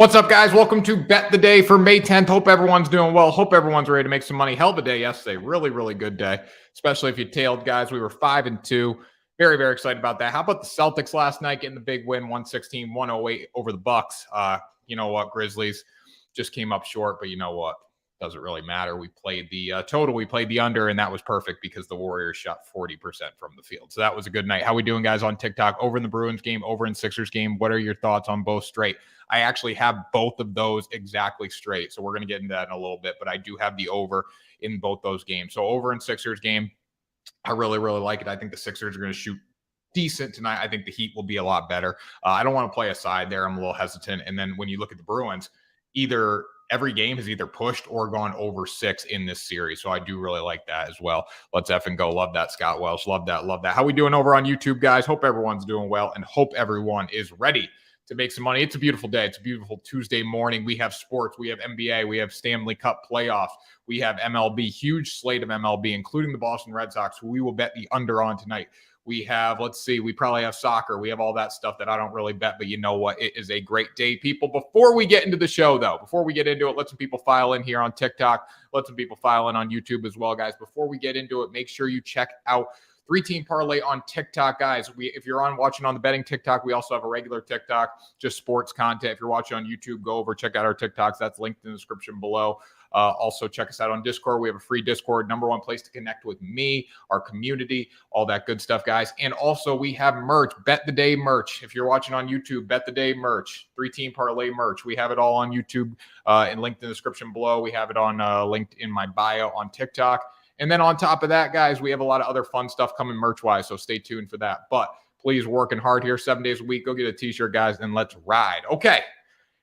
What's up, guys? Welcome to Bet the Day for May 10th. Hope everyone's doing well. Hope everyone's ready to make some money. Hell of a day yesterday. Really good day, especially if you tailed, guys. We were 5-2. Very excited about that. How about the Celtics last night getting the big win, 116-108 over the Bucks? You know what? Grizzlies just came up short, but you know what? Doesn't really matter. We played the total. We played the under, and that was perfect because the Warriors shot 40% from the field. So that was a good night. How we doing, guys, on TikTok? Over in the Bruins game, over in Sixers game. What are your thoughts on both straight? I actually have both of those exactly straight. So we're going to get into that in a little bit, but I do have the over in both those games. So over in Sixers game, I really like it. I think the Sixers are going to shoot decent tonight. I think the Heat will be a lot better. I don't want to play a side there. I'm a little hesitant. And then when you look at the Bruins, every game has either pushed or gone over 6 in this series. So I do really like that as well. Let's effing go. Love that, Scott Welsh. Love that. How we doing over on YouTube, guys? Hope everyone's doing well and hope everyone is ready to make some money. It's a beautiful day. It's a beautiful Tuesday morning. We have sports. We have NBA. We have Stanley Cup Playoffs. We have MLB. Huge slate of MLB, including the Boston Red Sox, who we will bet the under on tonight. We have, we probably have soccer. We have all that stuff that I don't really bet, but you know what? It is a great day, people. Before we get into the show, though, before we get into it, let some people file in here on TikTok. Let some people file in on YouTube as well, guys. Before we get into it, make sure you check out Team Parlay on TikTok, guys. If you're watching on the betting TikTok, we also have a regular TikTok, just sports content. If you're watching on YouTube, go over, check out our TikToks. That's linked in the description below. Also, check us out on Discord. We have a free Discord, #1 place to connect with me, our community, all that good stuff, guys. And also, we have merch, Bet the Day merch. If you're watching on YouTube, Bet the Day merch, Team Parlay merch. We have it all on YouTube and linked in the description below. We have it on linked in my bio on TikTok. And then on top of that, guys, we have a lot of other fun stuff coming merch-wise, so stay tuned for that. But please, working hard here 7 days a week. Go get a T-shirt, guys, and let's ride. Okay.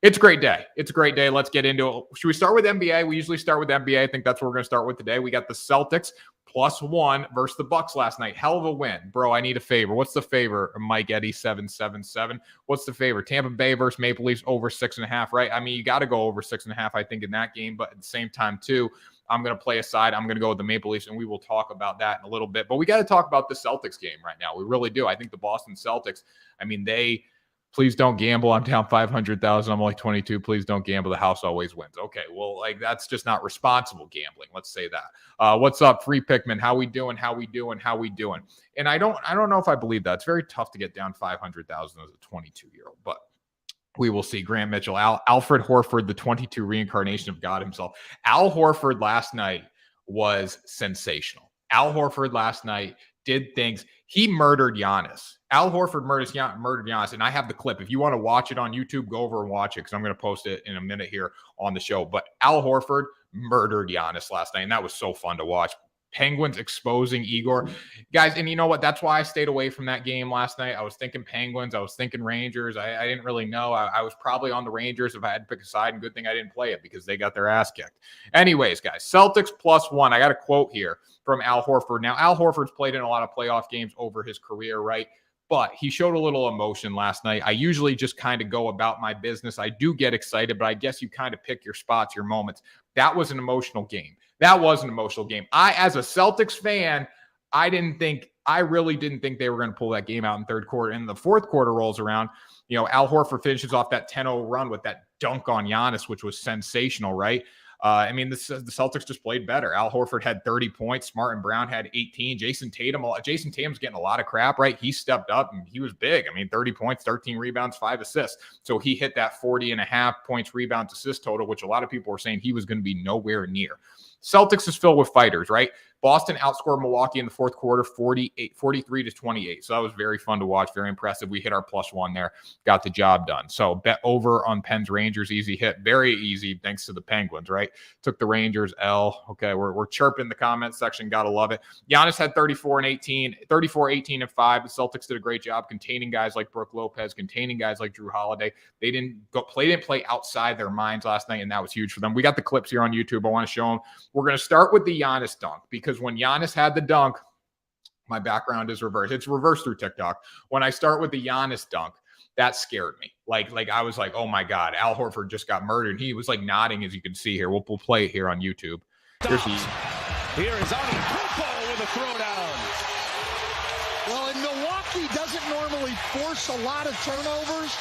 It's a great day. It's a great day. Let's get into it. Should we start with NBA? We usually start with NBA. I think that's what we're going to start with today. We got the Celtics +1 versus the Bucks last night. Hell of a win. Bro, I need a favor. What's the favor? Mike Eddy 777. What's the favor? Tampa Bay versus Maple Leafs over 6.5, right? I mean, you got to go over 6.5, I think, in that game. But at the same time, too, I'm going to play a side. I'm going to go with the Maple Leafs, and we will talk about that in a little bit. But we got to talk about the Celtics game right now. We really do. I think the Boston Celtics, I mean, please don't gamble. I'm down 500,000. I'm only 22. Please don't gamble. The house always wins. Okay, well, that's just not responsible gambling. Let's say that. What's up, Free Pickman? How we doing? And I don't know if I believe that. It's very tough to get down 500,000 as a 22-year-old, but we will see. Grant Mitchell, Alfred Horford, the 22 reincarnation of God himself. Al Horford last night was sensational. Al Horford last night did things. He murdered Giannis. Al Horford murdered Giannis, and I have the clip. If you want to watch it on YouTube, go over and watch it because I'm going to post it in a minute here on the show. But Al Horford murdered Giannis last night, and that was so fun to watch. Penguins exposing Igor. Guys, and you know what? That's why I stayed away from that game last night. I was thinking Penguins. I was thinking Rangers. I didn't really know. I was probably on the Rangers if I had to pick a side, and good thing I didn't play it because they got their ass kicked. Anyways, guys, Celtics +1. I got a quote here from Al Horford. Now, Al Horford's played in a lot of playoff games over his career, right? But he showed a little emotion last night. I usually just kind of go about my business. I do get excited, but I guess you kind of pick your spots, your moments. That was an emotional game. I, as a Celtics fan, I really didn't think they were going to pull that game out in third quarter. And the fourth quarter rolls around. You know, Al Horford finishes off that 10-0 run with that dunk on Giannis, which was sensational, right? I mean, the Celtics just played better. Al Horford had 30 points. Martin Brown had 18. Jason Tatum's getting a lot of crap, right? He stepped up and he was big. I mean, 30 points, 13 rebounds, 5 assists. So he hit that 40.5 points, rebounds, assist total, which a lot of people were saying he was going to be nowhere near. Celtics is filled with fighters, right? Boston outscored Milwaukee in the fourth quarter 43-28. So that was very fun to watch, very impressive. We hit our +1 there, got the job done. So bet over on Pens Rangers, easy hit, very easy thanks to the Penguins, right? Took the Rangers L. Okay, we're chirping the comments section, gotta love it. Giannis had 34, 18, and 5. The Celtics did a great job containing guys like Brook Lopez, containing guys like Drew Holiday. They didn't play outside their minds last night, and that was huge for them. We got the clips here on YouTube. I want to show them. We're going to start with the Giannis dunk because when Giannis had the dunk, my background is reversed. It's reversed through TikTok. When I start with the Giannis dunk, that scared me. Like I was like, oh my God, Al Horford just got murdered. And he was like nodding, as you can see here. We'll play it here on YouTube. Here is Antetokounmpo with a throwdown. Well, and Milwaukee doesn't normally force a lot of turnovers,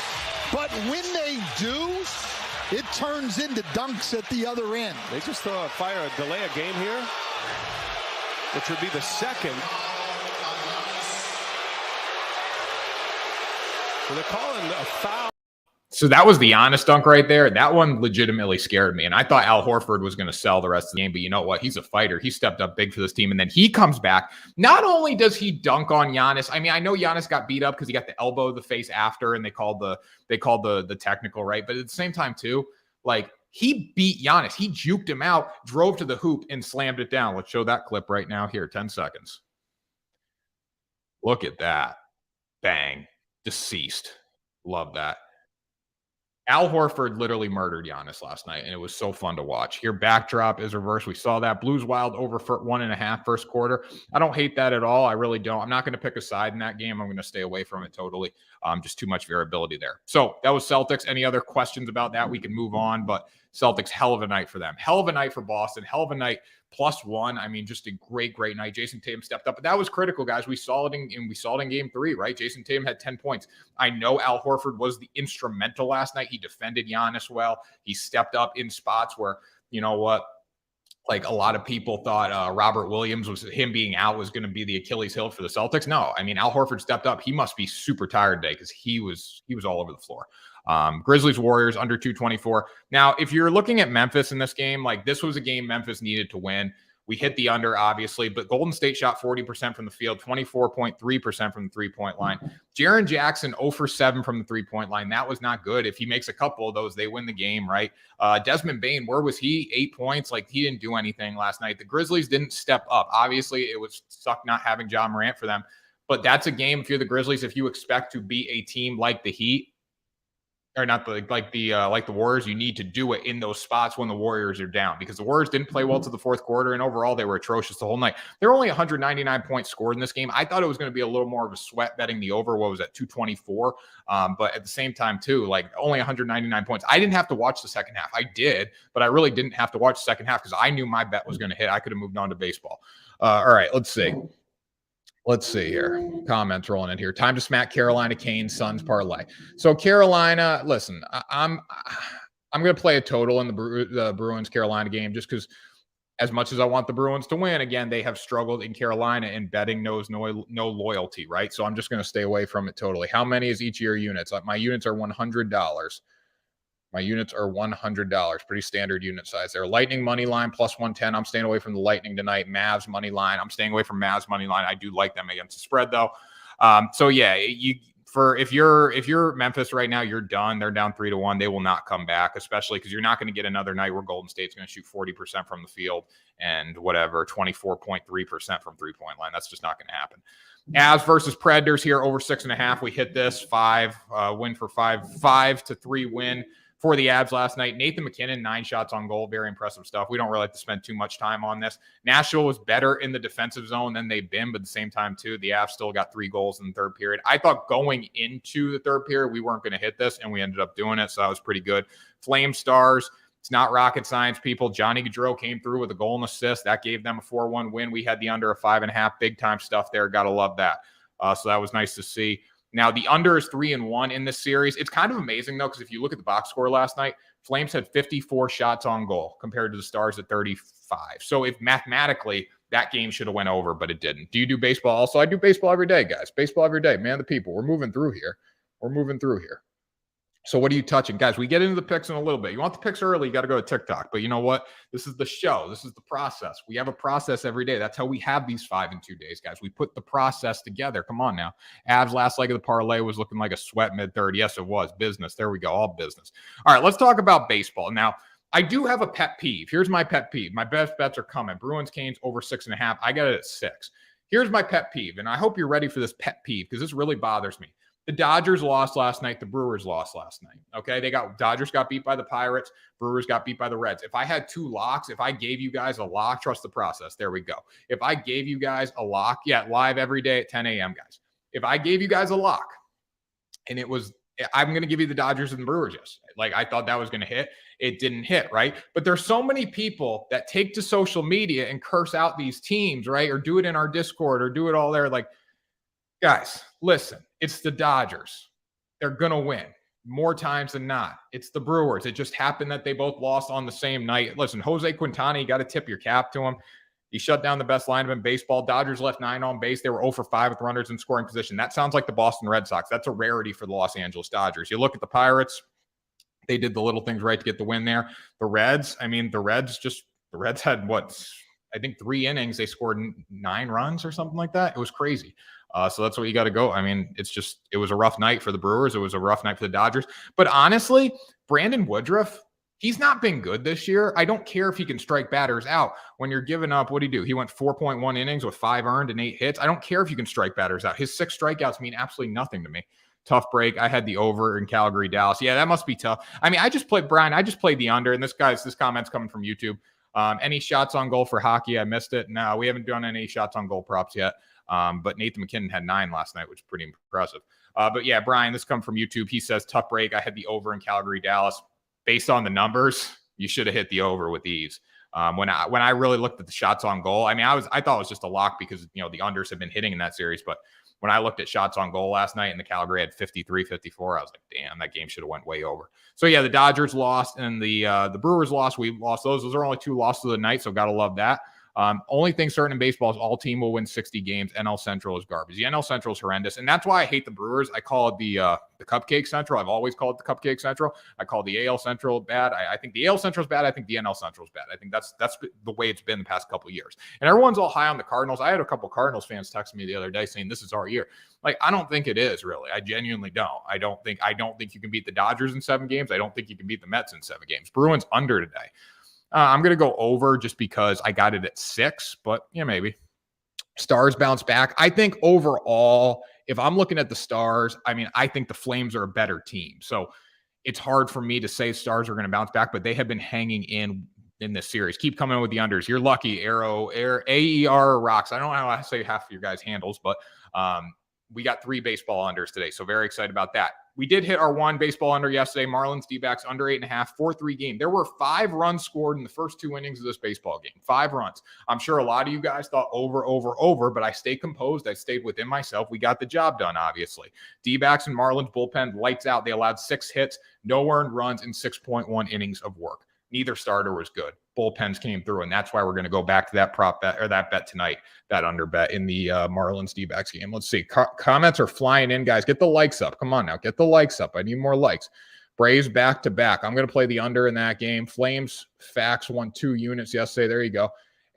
but when they do, it turns into dunks at the other end. They just fire a delay a game here, which would be the second. So they're calling a foul. So that was the honest dunk right there. That one legitimately scared me. And I thought Al Horford was going to sell the rest of the game. But you know what? He's a fighter. He stepped up big for this team. And then he comes back. Not only does he dunk on Giannis. I mean, I know Giannis got beat up because he got the elbow to the face after. And they called the technical, right? But at the same time, too, like, he beat Giannis. He juked him out, drove to the hoop, and slammed it down. Let's show that clip right now here. 10 seconds. Look at that. Bang. Deceased. Love that. Al Horford literally murdered Giannis last night, and it was so fun to watch. Here, backdrop is reversed. We saw that. Blues Wild over for 1.5 first quarter. I don't hate that at all. I really don't. I'm not going to pick a side in that game. I'm going to stay away from it totally. Just too much variability there. So that was Celtics. Any other questions about that? We can move on, but Celtics, hell of a night for them. Hell of a night for Boston. Hell of a night. +1. I mean, just a great night. Jason Tatum stepped up, but that was critical, guys. We saw it in game 3, right? Jason Tatum had 10 points. I know Al Horford was the instrumental last night. He defended Giannis well. He stepped up in spots where, you know what, like a lot of people thought Robert Williams him being out was going to be the Achilles heel for the Celtics. No, I mean, Al Horford stepped up. He must be super tired today because he was all over the floor. Grizzlies, Warriors, under 224. Now, if you're looking at Memphis in this game, like this was a game Memphis needed to win. We hit the under, obviously, but Golden State shot 40% from the field, 24.3% from the three-point line. Jaren Jackson 0 for 7 from the three-point line. That was not good. If he makes a couple of those, they win the game, right? Desmond Bane, where was he? 8 points. Like, he didn't do anything last night. The Grizzlies didn't step up. Obviously, it was suck not having Ja Morant for them. But that's a game, if you're the Grizzlies, if you expect to be a team like the Heat, or not like the Warriors, you need to do it in those spots when the Warriors are down, because the Warriors didn't play well to the fourth quarter, and overall they were atrocious the whole night. There were only 199 points scored in this game. I thought it was going to be a little more of a sweat betting the over. What was that, 224? But at the same time, too, like only 199 points. I didn't have to watch the second half. I did, but I really didn't have to watch the second half because I knew my bet was going to hit. I could have moved on to baseball. All right, let's see. Let's see here. Comments rolling in here. Time to smack Carolina Canes Suns parlay. So Carolina, listen, I'm going to play a total in the Bruins Carolina game just because as much as I want the Bruins to win, again, they have struggled in Carolina, and betting knows no loyalty, right? So I'm just going to stay away from it totally. How many is each of your units? My units are $100. My units are $100. Pretty standard unit size there. Lightning money line +110. I'm staying away from the Lightning tonight. Mavs money line. I'm staying away from Mavs money line. I do like them against the spread though. So yeah, if you're Memphis right now, you're done. They're down 3-1. They will not come back, especially because you're not going to get another night where Golden State's going to shoot 40% from the field and 24.3% from three-point line. That's just not going to happen. Avs versus Predators here over 6.5. We hit this 5 win for 5-3 win for the Avs last night. Nathan McKinnon, 9 shots on goal. Very impressive stuff. We don't really like to spend too much time on this. Nashville was better in the defensive zone than they've been, but at the same time, too, the Avs still got 3 goals in the third period. I thought going into the third period, we weren't going to hit this, and we ended up doing it, so that was pretty good. Flame Stars, it's not rocket science, people. Johnny Gaudreau came through with a goal and assist. That gave them a 4-1 win. We had the under a 5.5. Big-time stuff there. Got to love that. So that was nice to see. Now, the under is 3-1 in this series. It's kind of amazing, though, because if you look at the box score last night, Flames had 54 shots on goal compared to the Stars at 35. So if mathematically that game should have went over, but it didn't. Do you do baseball also? I do baseball every day, guys. Baseball every day. Man, the people. We're moving through here. So what are you touching? Guys, we get into the picks in a little bit. You want the picks early, you got to go to TikTok. But you know what? This is the show. This is the process. We have a process every day. That's how we have these 5 and 2 days, guys. We put the process together. Come on now. Avs last leg of the parlay was looking like a sweat mid-third. Yes, it was. Business. There we go. All business. All right, let's talk about baseball. Now, I do have a pet peeve. Here's my pet peeve. My best bets are coming. Bruins, Canes over 6.5. I got it at 6. Here's my pet peeve, and I hope you're ready for this pet peeve because this really bothers me. The Dodgers lost last night. The Brewers lost last night. Okay, Dodgers got beat by the Pirates. Brewers got beat by the Reds. If I had 2 locks, if I gave you guys a lock, trust the process. There we go. If I gave you guys a lock, live every day at 10 a.m., guys. If I gave you guys a lock, and I'm going to give you the Dodgers and the Brewers. Yes, like I thought that was going to hit. It didn't hit, right? But there's so many people that take to social media and curse out these teams, right? Or do it in our Discord or do it all there, like. Guys, listen, it's the Dodgers. They're going to win. more times than not. It's the Brewers. It just happened that they both lost on the same night. Listen, Jose Quintana, you got to tip your cap to him. He shut down the best lineup in baseball. Dodgers left 9 on base. They were 0 for 5 with runners in scoring position. That sounds like the Boston Red Sox. That's a rarity for the Los Angeles Dodgers. You look at the Pirates, they did the little things right to get the win there. The Reds, the Reds had I think 3 innings. They scored 9 runs or something like that. It was crazy. So that's what you got to go. It was a rough night for the Brewers. It was a rough night for the Dodgers. But honestly, Brandon Woodruff, he's not been good this year. I don't care if he can strike batters out. When you're giving up, what did he do? He went 4.1 innings with 5 earned and 8 hits. I don't care if you can strike batters out. His 6 strikeouts mean absolutely nothing to me. Tough break. I had the over in Calgary, Dallas. Yeah, that must be tough. I just played the under, and this comment's coming from YouTube. Any shots on goal for hockey? I missed it. No, we haven't done any shots on goal props yet. But Nathan McKinnon had 9 last night, which is pretty impressive. But yeah, Brian, this comes from YouTube. He says, tough break. I had the over in Calgary, Dallas. Based on the numbers, you should have hit the over with ease. When I really looked at the shots on goal, I thought it was just a lock because, the unders have been hitting in that series. But when I looked at shots on goal last night and the Calgary had 53, 54, I was like, damn, that game should have went way over. So yeah, the Dodgers lost and the Brewers lost. We lost those. Those are only 2 losses of the night, so got to love that. Only thing certain in baseball is all team will win 60 games. NL Central is garbage. The NL Central is horrendous, and that's why I hate the Brewers. I call it the Cupcake Central. I've always called it the Cupcake Central. I call the AL Central bad. I think the AL Central is bad. I think the NL Central is bad. I think that's the way it's been the past couple of years. And everyone's all high on the Cardinals. I had a couple Cardinals fans text me the other day saying this is our year. Like, I don't think it is really. I genuinely don't. I don't think you can beat the Dodgers in 7 games. I don't think you can beat the Mets in 7 games. Bruins under today. I'm going to go over just because I got it at 6, but yeah, maybe. Stars bounce back. I think overall, if I'm looking at the Stars, I think the Flames are a better team. So it's hard for me to say Stars are going to bounce back, but they have been hanging in this series. Keep coming with the unders. You're lucky. AER rocks. I don't know how to say half of your guys' handles, but we got 3 baseball unders today. So very excited about that. We did hit our 1 baseball under yesterday. Marlins, D-backs under 8.5, 4-3 game. There were 5 runs scored in the first 2 innings of this baseball game. 5 runs. I'm sure a lot of you guys thought over, but I stayed composed. I stayed within myself. We got the job done, obviously. D-backs and Marlins bullpen lights out. They allowed 6 hits, no earned runs, and 6.1 innings of work. Neither starter was good. Bullpens came through, and that's why we're going to go back to that prop bet or that bet tonight, that under bet in the Marlins D-backs game. Let's see. Comments are flying in, guys. Get the likes up. Come on now. Get the likes up. I need more likes. Braves back to back. I'm going to play the under in that game. Flames, Facts won 2 units yesterday. There you go.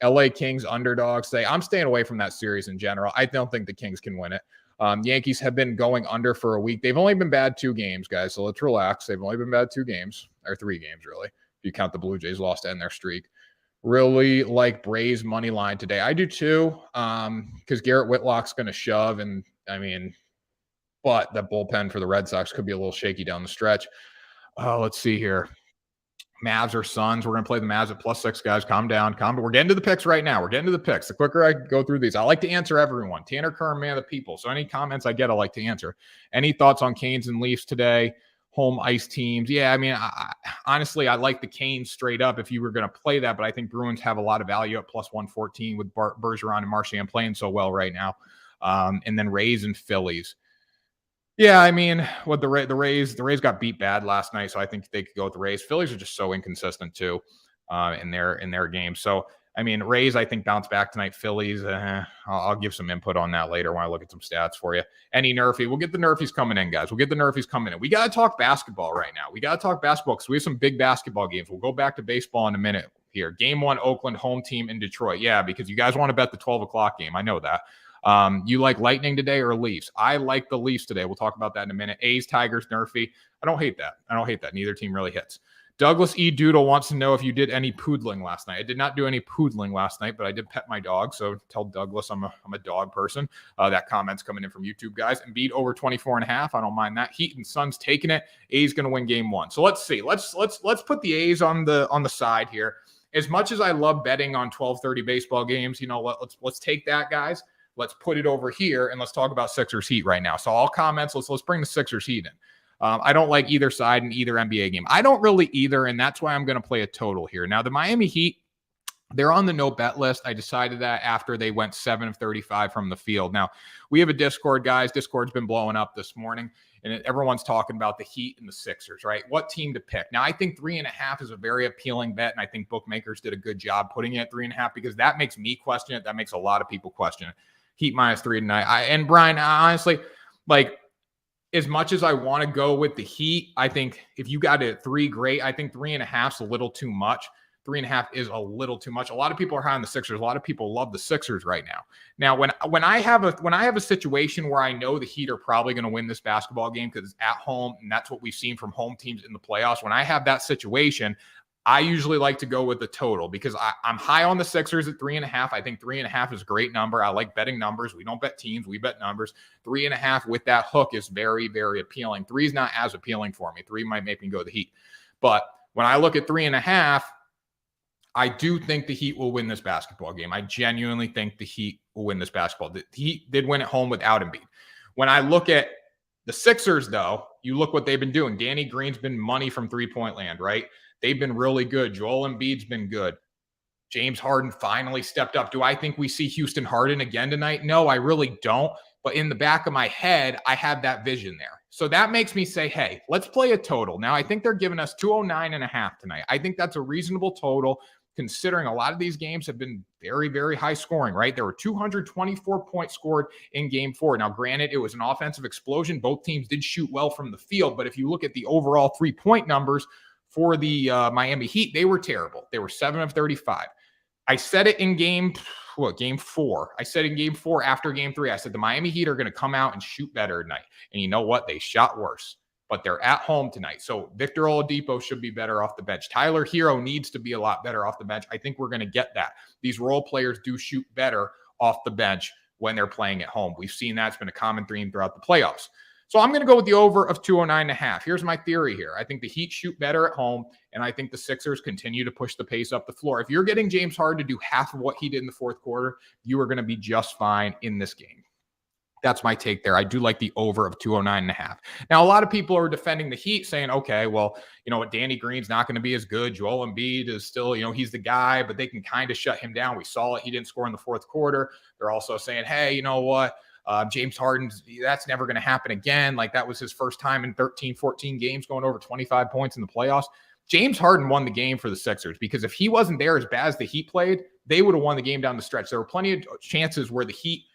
LA Kings underdogs. I'm staying away from that series in general. I don't think the Kings can win it. Yankees have been going under for a week. They've only been bad 2 games, guys. So let's relax. They've only been bad 2 games or 3 games, really. If you count the Blue Jays lost to end their streak. Really like Braves money line today. I do too, because Garrett Whitlock's going to shove, but the bullpen for the Red Sox could be a little shaky down the stretch. Let's see here. Mavs or Suns. We're going to play the Mavs at +6, guys. Calm down. We're getting to the picks right now. The quicker I go through these, I like to answer everyone. Tanner Kern, man of the people. So any comments I get, I like to answer. Any thoughts on Canes and Leafs today? Home ice teams. Yeah, honestly, I like the Canes straight up if you were going to play that, but I think Bruins have a lot of value at +114 with Bergeron and Marchand playing so well right now. And then Rays and Phillies. Yeah, what the Rays got beat bad last night, so I think they could go with the Rays. Phillies are just so inconsistent too in their game. So Rays, I think, bounce back tonight. Phillies, I'll give some input on that later when I look at some stats for you. Any Nerfy, we'll get the Nerfies coming in, guys. We got to talk basketball right now. We because we have some big basketball games. We'll go back to baseball in a minute here. Game 1, Oakland, home team in Detroit. Yeah, because you guys want to bet the 12 o'clock game. I know that. You like Lightning today or Leafs? I like the Leafs today. We'll talk about that in a minute. A's, Tigers, Nerfy. I don't hate that. Neither team really hits. Douglas E. Doodle wants to know if you did any poodling last night. I did not do any poodling last night, but I did pet my dog. So tell Douglas I'm a dog person. That comment's coming in from YouTube, guys. And beat over 24.5. I don't mind that. Heat and Suns taking it. A's going to win game 1. So let's see. Let's put the A's on the side here. As much as I love betting on 12:30 baseball games, let's take that, guys. Let's put it over here and let's talk about Sixers Heat right now. So all comments. Let's bring the Sixers Heat in. I don't like either side in either NBA game. I don't really either, and that's why I'm going to play a total here. Now, the Miami Heat, they're on the no bet list. I decided that after they went 7 of 35 from the field. Now, we have a Discord, guys. Discord's been blowing up this morning. and everyone's talking about the Heat and the Sixers, right? What team to pick? Now, I think 3.5 is a very appealing bet, and I think bookmakers did a good job putting it at 3.5 because that makes me question it. That makes a lot of people question it. Heat -3 tonight. And Brian, honestly, like, as much as I want to go with the Heat, I think if you got it at 3, great. I think 3.5 is a little too much. 3.5 is a little too much. A lot of people are high on the Sixers. A lot of people love the Sixers right now. Now, when I have a situation where I know the Heat are probably going to win this basketball game because it's at home, and that's what we've seen from home teams in the playoffs. When I have that situation, I usually like to go with the total because I'm high on the Sixers at 3.5. I think 3.5 is a great number. I like betting numbers. We don't bet teams. We bet numbers. 3.5 with that hook is very, very appealing. 3 is not as appealing for me. 3 might make me go the Heat. But when I look at 3.5, I do think the Heat will win this basketball game. I genuinely think the Heat will win this basketball. The Heat did win at home without Embiid. When I look at the Sixers, though, you look what they've been doing. Danny Green's been money from three-point land, right? They've been really good. Joel Embiid's been good. James Harden finally stepped up. Do I think we see Houston Harden again tonight? No, I really don't. But in the back of my head, I have that vision there. So that makes me say, hey, let's play a total. Now, I think they're giving us 209.5 tonight. I think that's a reasonable total considering a lot of these games have been very, very high scoring, right? There were 224 points scored in game 4. Now, granted, it was an offensive explosion. Both teams did shoot well from the field. But if you look at the overall 3-point numbers for the Miami Heat, they were terrible. They were 7 of 35. I said it in game 4. I said in game 4 after game 3, I said the Miami Heat are going to come out and shoot better tonight. And you know what? They shot worse. But they're at home tonight. So Victor Oladipo should be better off the bench. Tyler Hero needs to be a lot better off the bench. I think we're going to get that. These role players do shoot better off the bench when they're playing at home. We've seen that. It's been a common theme throughout the playoffs. So I'm going to go with the over of 209.5. Here's my theory here. I think the Heat shoot better at home, and I think the Sixers continue to push the pace up the floor. If you're getting James Harden to do half of what he did in the fourth quarter, you are going to be just fine in this game. That's my take there. I do like the over of 209.5. Now, a lot of people are defending the Heat saying, okay, well, you know what? Danny Green's not going to be as good. Joel Embiid is still, he's the guy, but they can kind of shut him down. We saw it. He didn't score in the fourth quarter. They're also saying, hey, you know what? James Harden's, that's never going to happen again. Like that was his first time in 13, 14 games going over 25 points in the playoffs. James Harden won the game for the Sixers because if he wasn't there as bad as the Heat played, they would have won the game down the stretch. There were plenty of chances where the Heat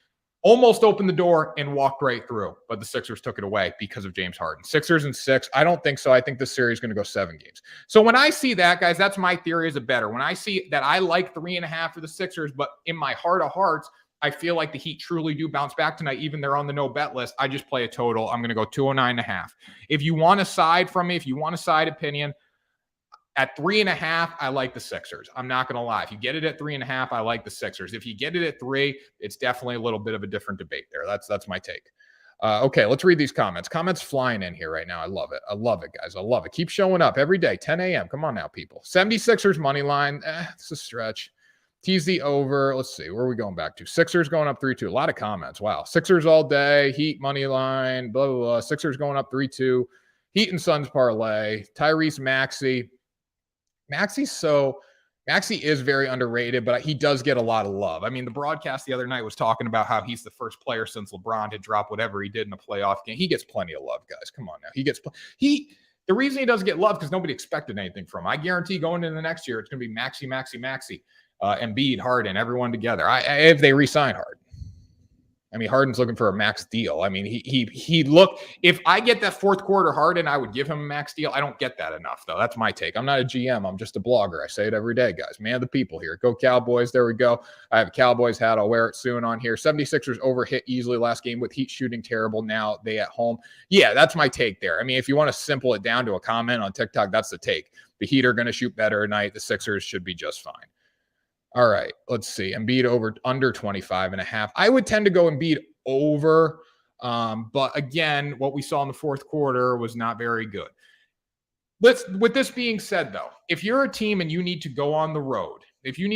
almost opened the door and walked right through, but the Sixers took it away because of James Harden. Sixers and 6. I don't think so. I think this series is going to go 7 games. So when I see that, guys, that's my theory as a bettor. When I see that I like 3.5 for the Sixers, but in my heart of hearts, I feel like the Heat truly do bounce back tonight. Even they're on the no bet list. I just play a total. I'm going to go 209.5. If you want a side from me, if you want a side opinion, at 3.5, I like the Sixers. I'm not going to lie. If you get it at 3.5, I like the Sixers. If you get it at 3, it's definitely a little bit of a different debate there. That's my take. Okay, let's read these comments. Comments flying in here right now. I love it. I love it, guys. I love it. Keep showing up every day, 10 a.m. Come on now, people. 76ers money line. It's a stretch. Tease the over. Let's see. Where are we going back to? Sixers going up 3-2. A lot of comments. Wow. Sixers all day. Heat money line. Blah, blah, blah. Sixers going up 3-2. Heat and Suns parlay. Tyrese Maxey. Maxey is very underrated, but he does get a lot of love. I mean, the broadcast the other night was talking about how he's the first player since LeBron had dropped whatever he did in a playoff game. He gets plenty of love, guys. Come on now. The reason he doesn't get love because nobody expected anything from him. I guarantee going into the next year, it's going to be Maxey, Embiid, Harden, everyone together. If they re-sign Harden. I mean, Harden's looking for a max deal. I mean, if I get that fourth quarter Harden, I would give him a max deal. I don't get that enough, though. That's my take. I'm not a GM. I'm just a blogger. I say it every day, guys. Man of the people here. Go Cowboys. There we go. I have a Cowboys hat. I'll wear it soon on here. 76ers overhit easily last game with Heat shooting terrible. Now they at home. Yeah, that's my take there. I mean, if you want to simple it down to a comment on TikTok, that's the take. The Heat are going to shoot better tonight. The Sixers should be just fine. All right, let's see. Embiid under 25.5. I would tend to go Embiid over, but again, what we saw in the fourth quarter was not very good. With this being said, though, if you're a team and you need to go on the road, and you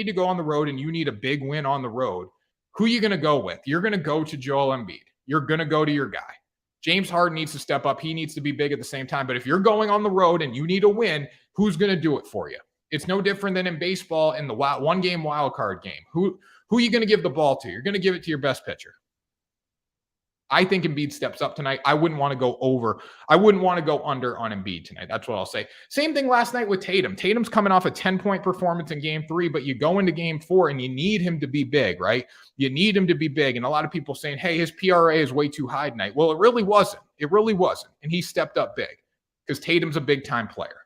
need a big win on the road, who are you going to go with? You're going to go to Joel Embiid. You're going to go to your guy. James Harden needs to step up. He needs to be big at the same time. But if you're going on the road and you need a win, who's going to do it for you? It's no different than in baseball in the one-game wild card game. Who are you going to give the ball to? You're going to give it to your best pitcher. I think Embiid steps up tonight. I wouldn't want to go over. I wouldn't want to go under on Embiid tonight. That's what I'll say. Same thing last night with Tatum. Tatum's coming off a 10-point performance in game 3, but you go into game 4 and you need him to be big, right? You need him to be big. And a lot of people saying, hey, his PRA is way too high tonight. Well, it really wasn't. It really wasn't. And he stepped up big because Tatum's a big-time player.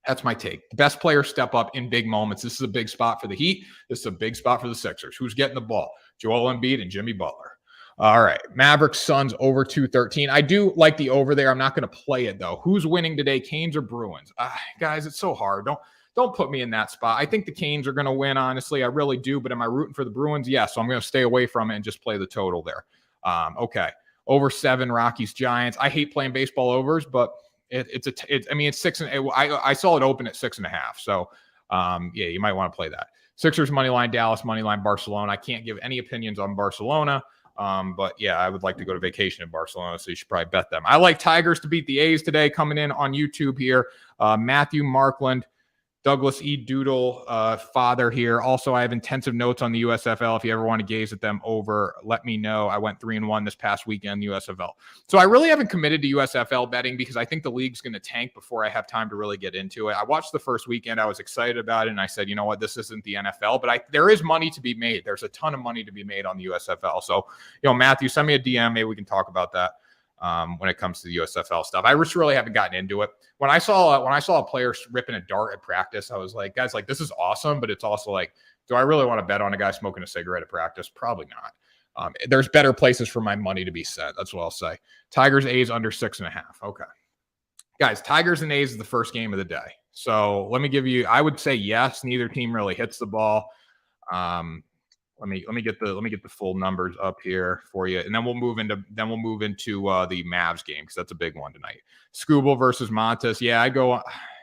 That's my take. The best players step up in big moments. This is a big spot for the Heat. This is a big spot for the Sixers. Who's getting the ball? Joel Embiid and Jimmy Butler. All right. Mavericks, Suns over 213. I do like the over there. I'm not going to play it, though. Who's winning today, Canes or Bruins? Guys, it's so hard. Don't put me in that spot. I think the Canes are going to win, honestly. I really do. But am I rooting for the Bruins? Yes. So I'm going to stay away from it and just play the total there. Okay. Over 7, Rockies, Giants. I hate playing baseball overs, but it's 6. I saw it open at 6.5. So, yeah, you might want to play that. Sixers money line, Dallas money line, Barcelona. I can't give any opinions on Barcelona. But yeah, I would like to go to vacation in Barcelona, so you should probably bet them. I like Tigers to beat the A's today. Coming in on YouTube here, Matthew Markland, Douglas E. Doodle, father here. Also, I have intensive notes on the USFL. If you ever want to gaze at them over, let me know. I went 3-1 this past weekend, USFL. So I really haven't committed to USFL betting because I think the league's going to tank before I have time to really get into it. I watched the first weekend. I was excited about it, and I said, you know what, this isn't the NFL, but there is money to be made. There's a ton of money to be made on the USFL. So, Matthew, send me a DM. Maybe we can talk about that. When it comes to the USFL stuff, I just really haven't gotten into it. When I saw a player ripping a dart at practice, I was like, guys, like, this is awesome, but it's also like, do I really want to bet on a guy smoking a cigarette at practice? Probably not. There's better places for my money to be set. That's what I'll say. Tigers, A's under 6.5. Okay, guys, Tigers and A's is the first game of the day. So let me give you. I would say yes. Neither team really hits the ball. Let me get the full numbers up here for you, and then we'll move into the Mavs game because that's a big one tonight. Scooble versus Montes. Yeah, I go.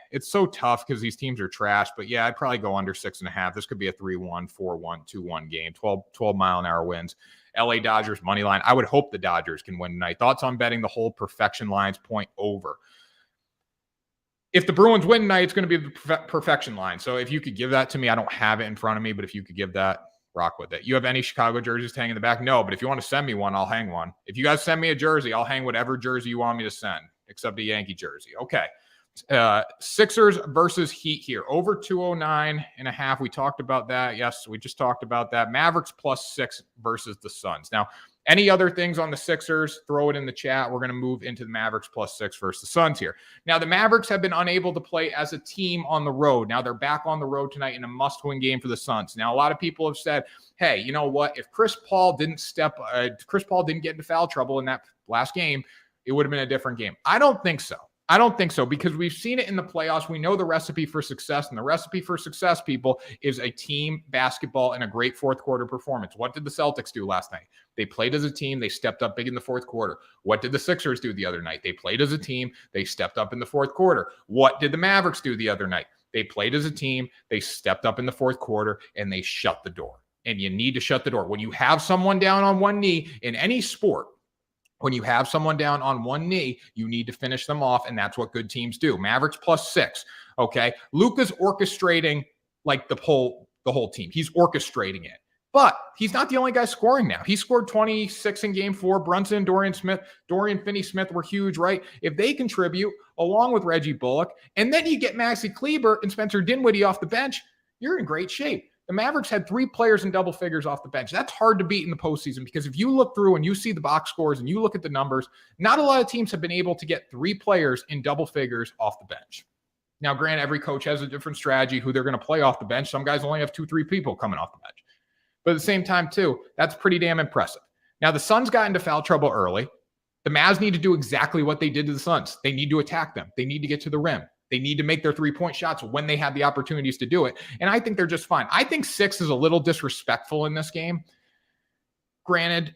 It's so tough because these teams are trash, but yeah, I'd probably go under 6.5. This could be a 3-1, 4-1, 2-1 game. 12 mile-an-hour winds. LA Dodgers money line. I would hope the Dodgers can win tonight. Thoughts on betting the whole perfection lines point over? If the Bruins win tonight, it's going to be the perfection line. So if you could give that to me, I don't have it in front of me, but if you could give that. Rock with it. You have any Chicago jerseys to hang in the back? No, but if you want to send me one, I'll hang one. If you guys send me a jersey, I'll hang whatever jersey you want me to send, except a Yankee jersey. Okay. Sixers versus Heat here. Over 209.5. We talked about that. Yes, we just talked about that. Mavericks +6 versus the Suns. Now, any other things on the Sixers, throw it in the chat. We're going to move into the Mavericks +6 versus the Suns here. Now, the Mavericks have been unable to play as a team on the road. Now, they're back on the road tonight in a must-win game for the Suns. Now, a lot of people have said, hey, you know what? If Chris Paul didn't get into foul trouble in that last game, it would have been a different game. I don't think so. Because we've seen it in the playoffs. We know the recipe for success, and the recipe for success, people, is a team basketball and a great fourth quarter performance. What did the Celtics do last night? They played as a team. They stepped up big in the fourth quarter. What did the Sixers do the other night? They played as a team. They stepped up in the fourth quarter. What did the Mavericks do the other night? They played as a team. They stepped up in the fourth quarter, and they shut the door. And you need to shut the door. When you have someone down on one knee in any sport, when you have someone down on one knee, you need to finish them off, and that's what good teams do. Mavericks +6, okay? Luka's orchestrating like the whole team. He's orchestrating it. But he's not the only guy scoring now. He scored 26 in game 4. Brunson, Dorian Finney-Smith were huge, right? If they contribute, along with Reggie Bullock, and then you get Maxi Kleber and Spencer Dinwiddie off the bench, you're in great shape. The Mavericks had 3 players in double figures off the bench. That's hard to beat in the postseason because if you look through and you see the box scores and you look at the numbers, not a lot of teams have been able to get 3 players in double figures off the bench. Now, granted, every coach has a different strategy who they're going to play off the bench. Some guys only have 2-3 people coming off the bench. But at the same time, too, that's pretty damn impressive. Now, the Suns got into foul trouble early. The Mavs need to do exactly what they did to the Suns. They need to attack them. They need to get to the rim. They need to make their 3-point shots when they have the opportunities to do it. And I think they're just fine. I think 6 is a little disrespectful in this game. Granted,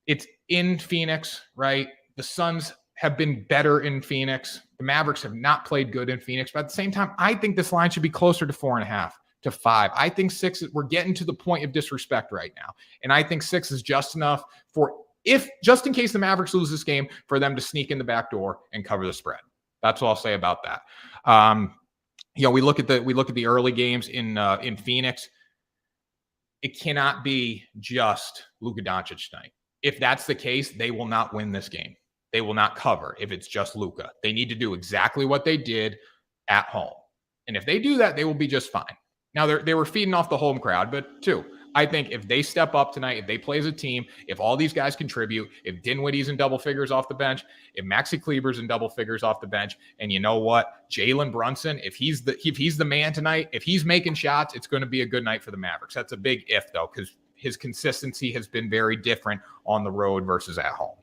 it's in Phoenix, right? The Suns have been better in Phoenix. The Mavericks have not played good in Phoenix. But at the same time, I think this line should be closer to 4.5 to 5. I think 6, we're getting to the point of disrespect right now. And I think 6 is just enough just in case the Mavericks lose this game, for them to sneak in the back door and cover the spread. That's all I'll say about that. We look at the early games in Phoenix. It cannot be just Luka Doncic tonight. If that's the case, they will not win this game. They will not cover if it's just Luka. They need to do exactly what they did at home. And if they do that, they will be just fine. Now, they were feeding off the home crowd, but too, I think if they step up tonight, if they play as a team, if all these guys contribute, if Dinwiddie's in double figures off the bench, if Maxi Kleber's in double figures off the bench, and you know what? Jalen Brunson, if he's the man tonight, if he's making shots, it's going to be a good night for the Mavericks. That's a big if, though, because his consistency has been very different on the road versus at home.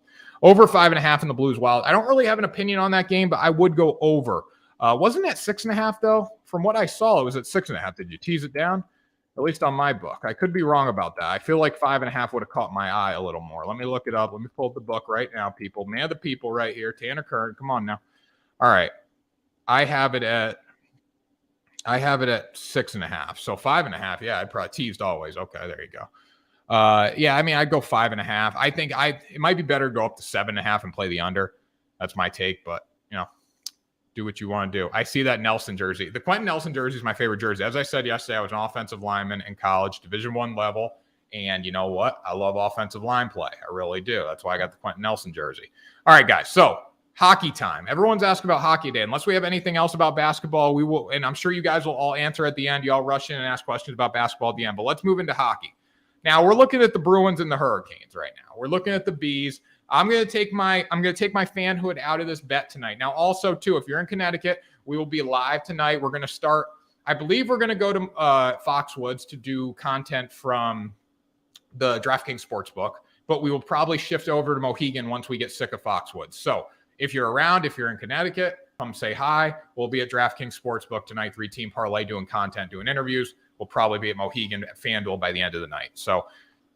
Over 5.5 in the Blues Wild. I don't really have an opinion on that game, but I would go over. Wasn't that 6.5 though? From what I saw, it was at 6.5. Did you tease it down? At least on my book. I could be wrong about that. I feel like 5.5 would have caught my eye a little more. Let me look it up. Let me pull up the book right now, people. Man of the people right here. Tanner Kern. Come on now. All right. I have it at 6.5. So 5.5. Yeah, I probably teased always. Okay, there you go. Yeah, I mean, I'd go 5.5. I think it might be better to go up to 7.5 and play the under. That's my take, but do what you want to do. I see that Nelson jersey. The Quentin Nelson jersey is my favorite jersey. As I said yesterday, I was an offensive lineman in college, Division I level. And you know what? I love offensive line play. I really do. That's why I got the Quentin Nelson jersey. All right, guys. So hockey time. Everyone's asking about hockey day. Unless we have anything else about basketball, we will. And I'm sure you guys will all answer at the end. You all rush in and ask questions about basketball at the end. But let's move into hockey. Now we're looking at the Bruins and the Hurricanes right now. We're looking at the Bees. I'm going to take my fanhood out of this bet tonight. Now, also, too, if you're in Connecticut, we will be live tonight. We're going to start. I believe we're going to go to Foxwoods to do content from the DraftKings Sportsbook, but we will probably shift over to Mohegan once we get sick of Foxwoods. So if you're around, if you're in Connecticut, come say hi. We'll be at DraftKings Sportsbook tonight, 3 Team Parlay, doing content, doing interviews. We'll probably be at Mohegan at FanDuel by the end of the night. So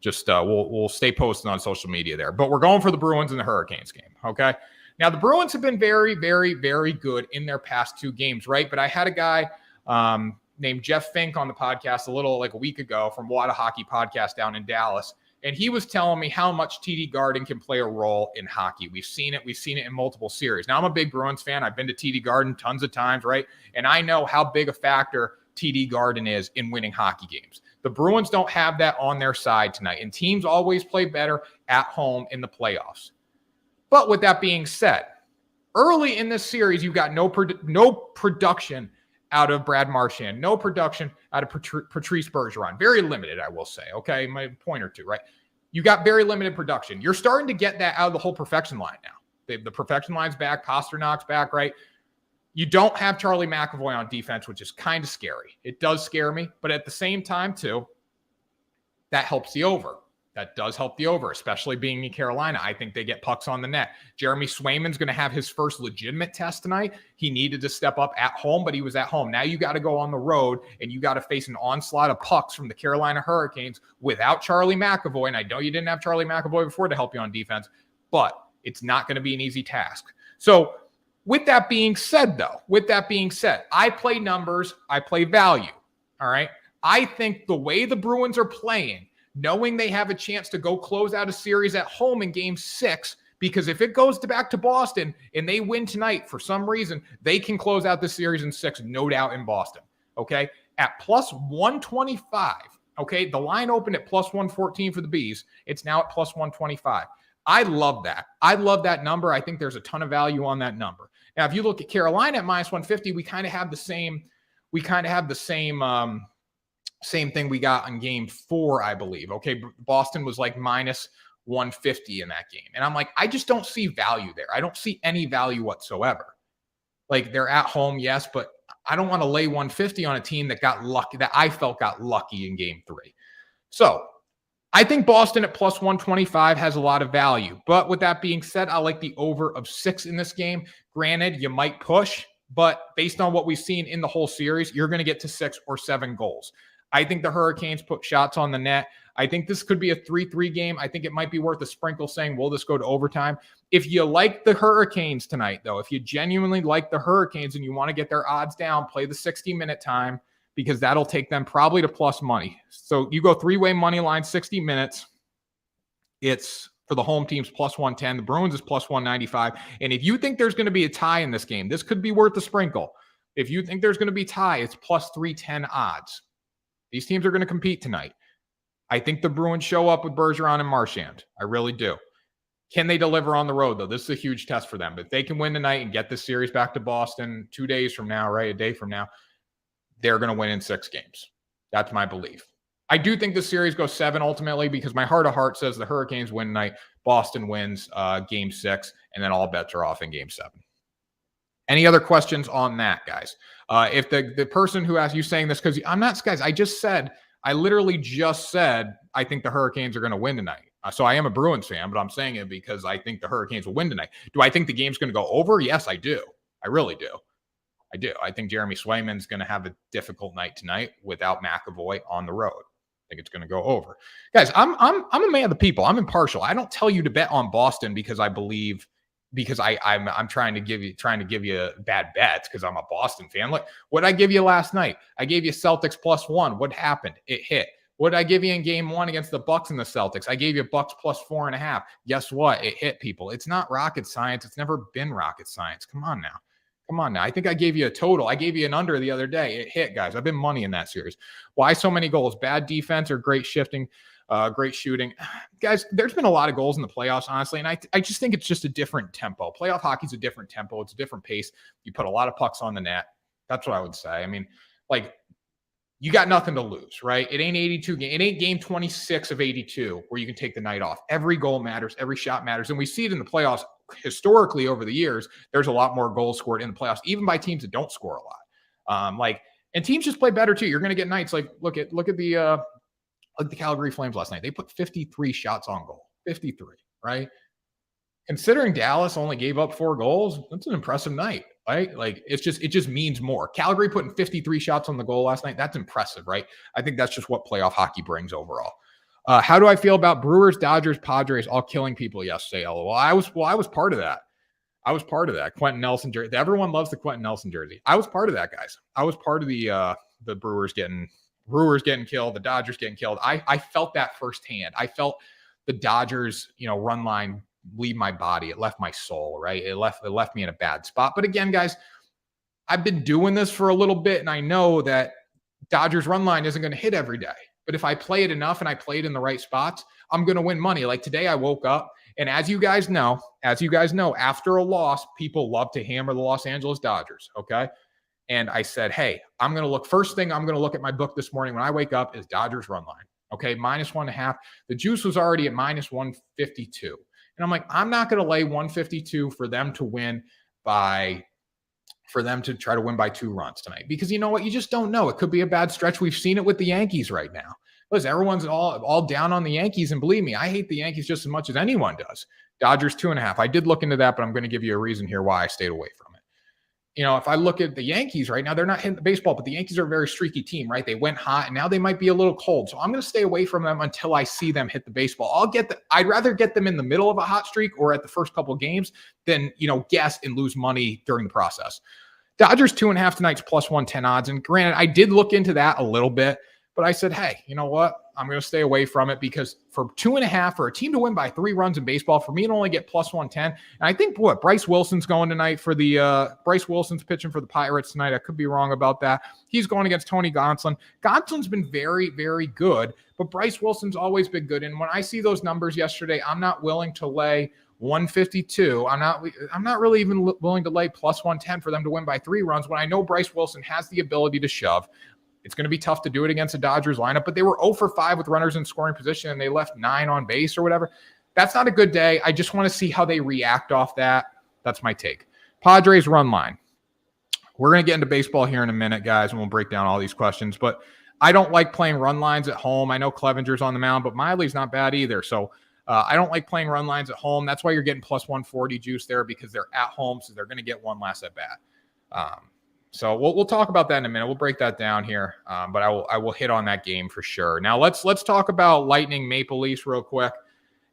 just we'll stay posted on social media there. But we're going for the Bruins and the Hurricanes game, okay? Now, the Bruins have been very, very, very good in their past 2 games, right? But I had a guy named Jeff Fink on the podcast a week ago from Wada Hockey Podcast down in Dallas, and he was telling me how much TD Garden can play a role in hockey. We've seen it. We've seen it in multiple series. Now, I'm a big Bruins fan. I've been to TD Garden tons of times, right? And I know how big a factor TD Garden is in winning hockey games. The Bruins don't have that on their side tonight, and teams always play better at home in the playoffs. But with that being said, early in this series, you got no production out of Brad Marchand, no production out of Patrice Bergeron. Very limited, I will say, okay? My point or two, right? You got very limited production. You're starting to get that out of the whole perfection line now. The perfection line's back, Pasternak's back, right? You don't have Charlie McAvoy on defense, which is kind of scary. It does scare me, but at the same time, too, that helps the over. That does help the over, especially being in Carolina. I think they get pucks on the net. Jeremy Swayman's going to have his first legitimate test tonight. He needed to step up at home, but he was at home. Now you got to go on the road, and you got to face an onslaught of pucks from the Carolina Hurricanes without Charlie McAvoy. And I know you didn't have Charlie McAvoy before to help you on defense, but it's not going to be an easy task. So with that being said, I play numbers, I play value, all right? I think the way the Bruins are playing, knowing they have a chance to go close out a series at home in Game 6, because if it goes back to Boston and they win tonight for some reason, they can close out the series in 6, no doubt, in Boston, okay? At plus 125, okay? The line opened at plus 114 for the Bees. It's now at plus 125. I love that. I love that number. I think there's a ton of value on that number. Now, if you look at Carolina at minus 150, we kind of have the same. Same thing we got in Game 4, I believe. Okay, Boston was like minus 150 in that game, and I'm like, I just don't see value there. I don't see any value whatsoever. Like, they're at home, yes, but I don't want to lay 150 on a team that got lucky. That I felt got lucky in Game 3. So I think Boston at plus 125 has a lot of value. But with that being said, I like the over of 6 in this game. Granted, you might push, but based on what we've seen in the whole series, you're going to get to 6 or 7 goals. I think the Hurricanes put shots on the net. I think this could be a 3-3 game. I think it might be worth a sprinkle saying, will this go to overtime? If you like the Hurricanes tonight, though, if you genuinely like the Hurricanes and you want to get their odds down, play the 60-minute time, because that'll take them probably to plus money. So you go 3-way money line, 60 minutes. It's for the home teams plus 110. The Bruins is plus 195. And if you think there's going to be a tie in this game, this could be worth a sprinkle. If you think there's going to be tie, it's plus 310 odds. These teams are going to compete tonight. I think the Bruins show up with Bergeron and Marchand. I really do. Can they deliver on the road, though? This is a huge test for them. But if they can win tonight and get this series back to Boston 2 days from now, right? A day from now, they're going to win in 6 games. That's my belief. I do think the series goes 7 ultimately because my heart of heart says the Hurricanes win tonight, Boston wins game 6, and then all bets are off in game 7. Any other questions on that, guys? If the person who asked you saying this, because I'm not, guys, I literally just said I think the Hurricanes are going to win tonight. So I am a Bruins fan, but I'm saying it because I think the Hurricanes will win tonight. Do I think the game's going to go over? Yes, I do. I really do. I do. I think Jeremy Swayman's going to have a difficult night tonight without McAvoy on the road. I think it's going to go over. Guys, I'm a man of the people. I'm impartial. I don't tell you to bet on Boston because I believe I'm trying to give you bad bets because I'm a Boston fan. Look, what did I give you last night? I gave you Celtics +1. What happened? It hit. What did I give you in game 1 against the Bucks and the Celtics? I gave you Bucks +4.5. Guess what? It hit, people. It's not rocket science. It's never been rocket science. Come on now. I think I gave you a total. I gave you an under the other day. It hit, guys. I've been money in that series. Why so many goals? Bad defense or great shifting? Great shooting. Guys, there's been a lot of goals in the playoffs, honestly, and I just think it's just a different tempo. Playoff hockey's a different tempo. It's a different pace. You put a lot of pucks on the net. That's what I would say. I mean, like, you got nothing to lose, right? It ain't 82 game. It ain't game 26 of 82 where you can take the night off. Every goal matters. Every shot matters. And we see it in the playoffs historically over the years. There's a lot more goals scored in the playoffs, even by teams that don't score a lot. And teams just play better too. You're going to get nights like look at the Calgary Flames last night. They put 53 shots on goal. 53, right? Considering Dallas only gave up 4 goals, that's an impressive night, right? Like it just means more. Calgary putting 53 shots on the goal last night, that's impressive, right? I think that's just what playoff hockey brings overall. How do I feel about Brewers, Dodgers, Padres all killing people yesterday? LOL. I was part of that. I was part of that. Quentin Nelson jersey. Everyone loves the Quentin Nelson jersey. I was part of that, guys. I was part of the Brewers getting killed, the Dodgers getting killed. I felt that firsthand. I felt the Dodgers, run line leave my body. It left my soul, right? It left me in a bad spot. But again, guys, I've been doing this for a little bit, and I know that Dodgers run line isn't going to hit every day. But if I play it enough and I play it in the right spots, I'm going to win money. Like today, I woke up, and as you guys know, after a loss, people love to hammer the Los Angeles Dodgers, okay? And I said, hey, first thing I'm going to look at my book this morning when I wake up is Dodgers run line. Okay, -1.5. The juice was already at -152. And I'm like, I'm not going to lay 152 for them to try to win by 2 runs tonight. Because you know what? You just don't know. It could be a bad stretch. We've seen it with the Yankees right now. Listen, everyone's all down on the Yankees. And believe me, I hate the Yankees just as much as anyone does. Dodgers 2.5. I did look into that, but I'm going to give you a reason here why I stayed away from it. If I look at the Yankees right now, they're not hitting the baseball, but the Yankees are a very streaky team, right? They went hot, and now they might be a little cold. So I'm going to stay away from them until I see them hit the baseball. I'd rather get them in the middle of a hot streak or at the first couple of games than, guess and lose money during the process. Dodgers 2.5 tonight's +110 odds. And granted, I did look into that a little bit, but I said, hey, you know what? I'm going to stay away from it because for 2.5 for a team to win by 3 runs in baseball, for me to only get +110. And I think Bryce Wilson's going tonight for Bryce Wilson's pitching for the Pirates tonight. I could be wrong about that. He's going against Tony Gonsolin. Gonsolin's been very, very good, but Bryce Wilson's always been good. And when I see those numbers yesterday, I'm not willing to lay 152. I'm not really even willing to lay +110 for them to win by 3 runs when I know Bryce Wilson has the ability to shove. It's going to be tough to do it against the Dodgers lineup, but they were 0 for 5 with runners in scoring position, and they left 9 on base or whatever. That's not a good day. I just want to see how they react off that. That's my take. Padres run line. We're going to get into baseball here in a minute, guys, and we'll break down all these questions. But I don't like playing run lines at home. I know Clevenger's on the mound, but Miley's not bad either. So I don't like playing run lines at home. That's why you're getting +140 juice there because they're at home, so they're going to get one last at bat. So we'll talk about that in a minute. We'll break that down here, but I will hit on that game for sure. Now let's talk about Lightning Maple Leafs real quick.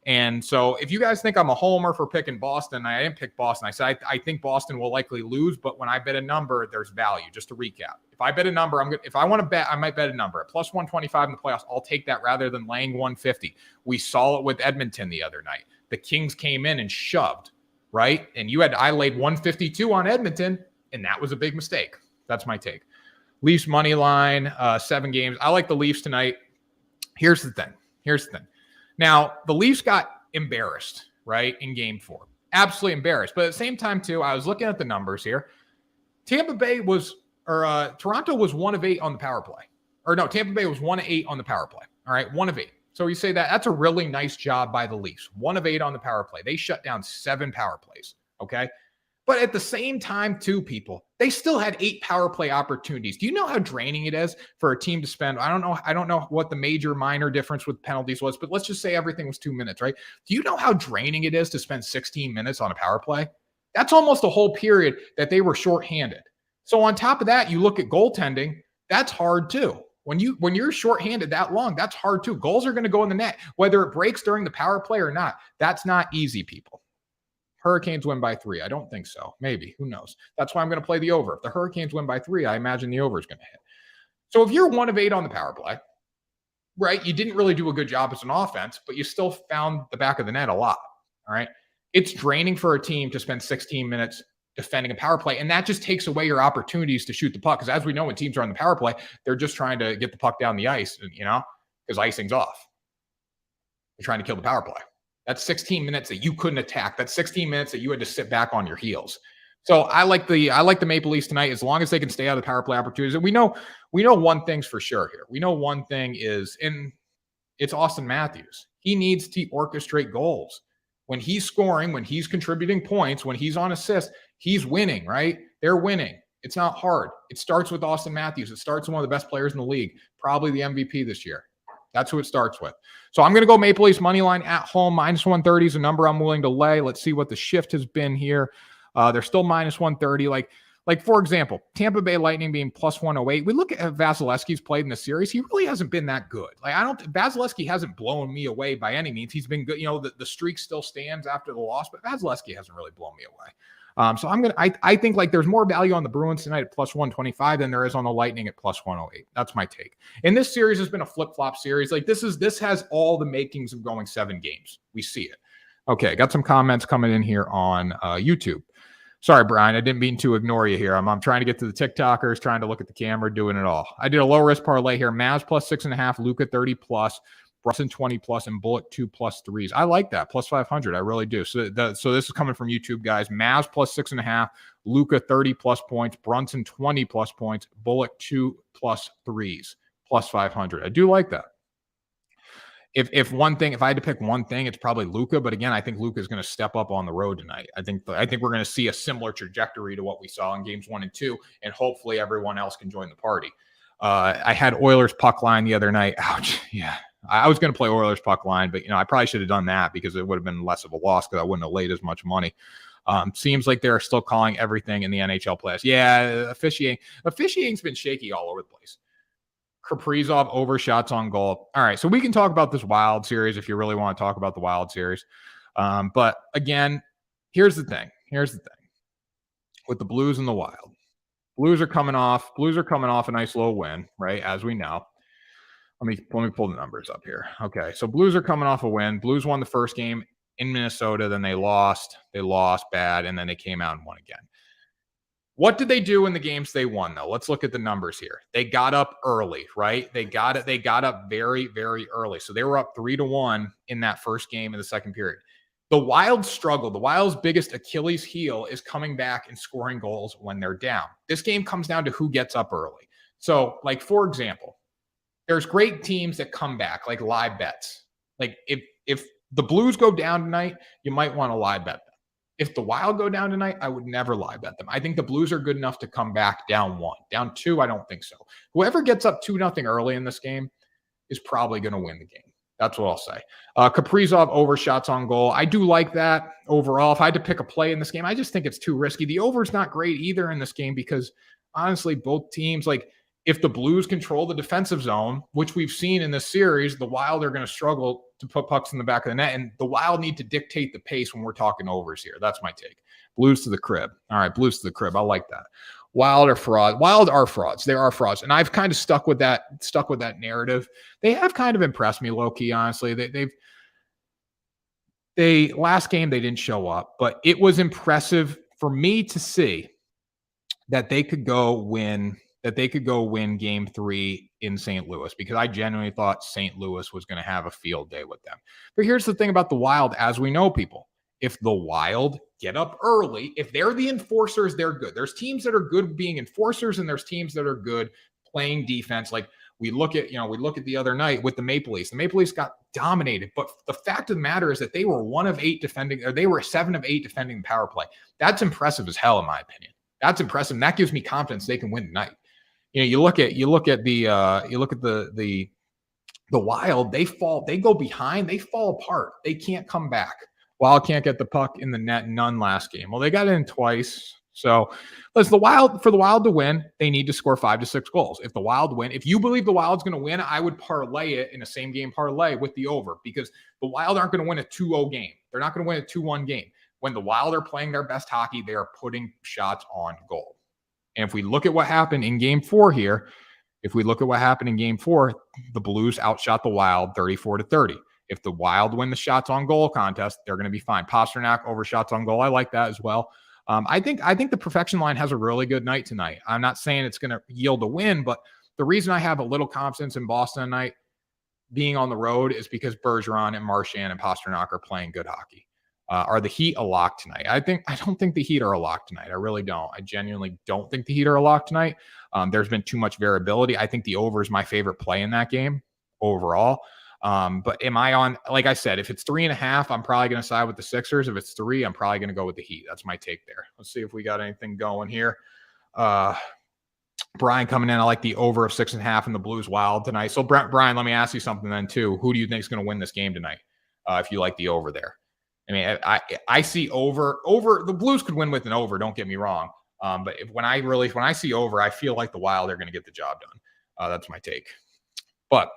And so if you guys think I'm a homer for picking Boston, I didn't pick Boston. I said I think Boston will likely lose, but when I bet a number, there's value. Just to recap, if I bet a number, if I want to bet, I might bet a number at +125 in the playoffs. I'll take that rather than laying 150. We saw it with Edmonton the other night. The Kings came in and shoved, right? And I laid 152 on Edmonton. And that was a big mistake. That's my take. Leafs money line, 7 games. I like the Leafs tonight. Here's the thing. Here's the thing. Now, the Leafs got embarrassed, right, in game 4. Absolutely embarrassed. But at the same time, too, I was looking at the numbers here. Toronto was 1 of 8 on the power play. Or no, Tampa Bay was 1 of 8 on the power play. All right, 1 of 8. So you say that's a really nice job by the Leafs. 1 of 8 on the power play. They shut down 7 power plays, okay? But at the same time, too, people, they still had 8 power play opportunities. Do you know how draining it is for a team to spend? I don't know what the major minor difference with penalties was, but let's just say everything was 2 minutes, right? Do you know how draining it is to spend 16 minutes on a power play? That's almost a whole period that they were shorthanded. So on top of that, you look at goaltending, that's hard too. When you're shorthanded that long, that's hard too. Goals are going to go in the net, whether it breaks during the power play or not. That's not easy, people. Hurricanes win by 3. I don't think so. Maybe. Who knows? That's why I'm going to play the over. If the Hurricanes win by 3, I imagine the over is going to hit. So if you're 1 of 8 on the power play, right, you didn't really do a good job as an offense, but you still found the back of the net a lot. All right. It's draining for a team to spend 16 minutes defending a power play, and that just takes away your opportunities to shoot the puck. Because as we know, when teams are on the power play, they're just trying to get the puck down the ice, because icing's off. They're trying to kill the power play. That's 16 minutes that you couldn't attack. That's 16 minutes that you had to sit back on your heels. So I like the Maple Leafs tonight, as long as they can stay out of the power play opportunities. And we know one thing's for sure here. We know one thing is, it's Austin Matthews. He needs to orchestrate goals. When he's scoring, when he's contributing points, when he's on assists, he's winning, right? They're winning. It's not hard. It starts with Austin Matthews. It starts with one of the best players in the league, probably the MVP this year. That's who it starts with. So I'm going to go Maple Leafs money line at home. -130 is a number I'm willing to lay. Let's see what the shift has been here. They're still -130. Like for example, Tampa Bay Lightning being +108. We look at how Vasilevsky's played in the series. He really hasn't been that good. Vasilevsky hasn't blown me away by any means. He's been good. The streak still stands after the loss, but Vasilevsky hasn't really blown me away. So I think there's more value on the Bruins tonight at +125 than there is on the Lightning at +108. That's my take. And this series has been a flip-flop series. This has all the makings of going 7 games. We see it. Okay, got some comments coming in here on YouTube. Sorry, Brian, I didn't mean to ignore you here. I'm trying to get to the TikTokers, trying to look at the camera, doing it all. I did a low-risk parlay here. Mavs +6.5, Luka 30+, Brunson 20+, and Bullock 2+ threes. I like that, +500. I really do. So this is coming from YouTube, guys. Mavs +6.5, Luka 30+ points, Brunson 20+ points, Bullock 2+ threes, +500. I do like that. If I had to pick one thing, it's probably Luka. But again, I think Luka is going to step up on the road tonight. I think we're going to see a similar trajectory to what we saw in games 1 and 2, and hopefully everyone else can join the party. I had Oilers puck line the other night. Ouch. Yeah. I was going to play Oilers puck line, but I probably should have done that because it would have been less of a loss because I wouldn't have laid as much money. Seems like they're still calling everything in the NHL playoffs. Yeah, officiating's been shaky all over the place. Kaprizov over shots on goal. All right, so we can talk about this Wild series if you really want to talk about the Wild series. But again, here's the thing. With the Blues and the Wild. Blues are coming off a nice little win, right? As we know. Let me pull the numbers up here. Okay, so Blues are coming off a win. Blues won the first game in Minnesota, then they lost. They lost bad, and then they came out and won again. What did they do in the games they won, though? Let's look at the numbers here. They got up early, right? They got up very, very early. So they were up 3-1 in that first game in the second period. The Wild struggle. The Wild's biggest Achilles heel is coming back and scoring goals when they're down. This game comes down to who gets up early. So, for example, there's great teams that come back, like live bets. If the Blues go down tonight, you might want to live bet them. If the Wild go down tonight, I would never live bet them. I think the Blues are good enough to come back down 1. Down 2, I don't think so. Whoever gets up 2-0 early in this game is probably going to win the game. That's what I'll say. Kaprizov over shots on goal. I do like that overall. If I had to pick a play in this game, I just think it's too risky. The over's not great either in this game because, honestly, both teams, if the Blues control the defensive zone, which we've seen in this series, the Wild are going to struggle to put pucks in the back of the net, and the Wild need to dictate the pace when we're talking overs here. That's my take. Blues to the crib. All right, Blues to the crib. I like that. Wild are frauds. Wild are frauds. They are frauds, and I've kind of stuck with that narrative. They have kind of impressed me low key, honestly. They last game they didn't show up, but it was impressive for me to see that they could go win that they could go win game 3 in St. Louis, because I genuinely thought St. Louis was going to have a field day with them. But here's the thing about the Wild, as we know, people. If the Wild get up early, if they're the enforcers, they're good. There's teams that are good being enforcers, and there's teams that are good playing defense. Like we look at the other night with the Maple Leafs. The Maple Leafs got dominated, but the fact of the matter is that they were 1 of 8 defending, or they were 7 of 8 defending the power play. That's impressive as hell, in my opinion. That's impressive. And that gives me confidence they can win tonight. You look at the Wild, they go behind, they fall apart. They can't come back. Wild can't get the puck in the net, none last game. Well, they got it in twice. So for the Wild to win, they need to score 5 to 6 goals. If the Wild win, if you believe the Wild's going to win, I would parlay it in a same game parlay with the over, because the Wild aren't going to win a 2-0 game. They're not going to win a 2-1 game. When the Wild are playing their best hockey, they are putting shots on goal. And if we look at what happened in game 4 here, the Blues outshot the Wild 34-30. If the Wild win the shots on goal contest, they're going to be fine. Pastrnak over shots on goal. I like that as well. I think the perfection line has a really good night tonight. I'm not saying it's going to yield a win, but the reason I have a little confidence in Boston tonight being on the road is because Bergeron and Marchand and Pastrnak are playing good hockey. Are the Heat a lock tonight? I don't think the Heat are a lock tonight. I really don't. I genuinely don't think the Heat are a lock tonight. There's been too much variability. I think the over is my favorite play in that game overall. But am I on, like I said, if it's 3.5, I'm probably going to side with the Sixers. If it's 3, I'm probably going to go with the Heat. That's my take there. Let's see if we got anything going here. Brian coming in. I like the over of 6.5 in the Blues Wild tonight. So Brian, let me ask you something then too. Who do you think is going to win this game tonight? If you like the over there. I mean, I see over. The Blues could win with an over. Don't get me wrong. But when I see over, I feel like the Wild are going to get the job done. That's my take. But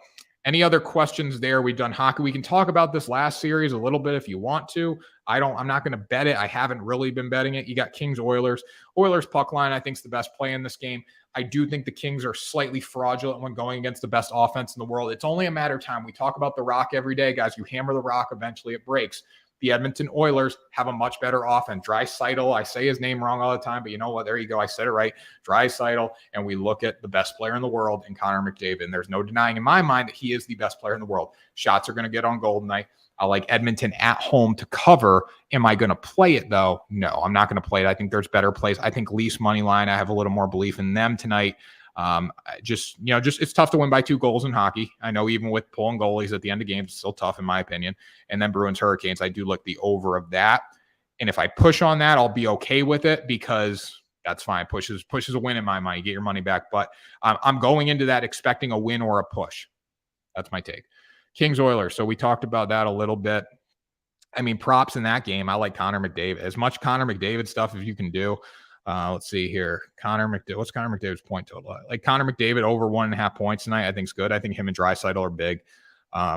any other questions there? We've done hockey. We can talk about this last series a little bit if you want to. I'm not going to bet it. I haven't really been betting it. You got Kings Oilers. Oilers puck line, I think, is the best play in this game. I do think the Kings are slightly fraudulent when going against the best offense in the world. It's only a matter of time. We talk about the Rock every day, guys. You hammer the Rock, eventually it breaks. The Edmonton Oilers have a much better offense. Draisaitl, I say his name wrong all the time, but you know what? There you go. I said it right. Draisaitl, and we look at the best player in the world in Connor McDavid. And there's no denying in my mind that he is the best player in the world. Shots are going to get on goal tonight. I like Edmonton at home to cover. Am I going to play it, though? No, I'm not going to play it. I think there's better plays. I think Leafs money line, I have a little more belief in them tonight. Just it's tough to win by 2 goals in hockey. I know even with pulling goalies at the end of games, it's still tough in my opinion. And then Bruins Hurricanes, I do look the over of that. And if I push on that, I'll be okay with it because that's fine. Push is a win in my mind. You get your money back. But I'm going into that expecting a win or a push. That's my take. Kings Oilers. So we talked about that a little bit. I mean, props in that game. I like Connor McDavid. As much Connor McDavid stuff as you can do. Let's see here. What's Connor McDavid's point total? Like Connor McDavid over 1.5 points tonight, I think is good. I think him and Draisaitl are big.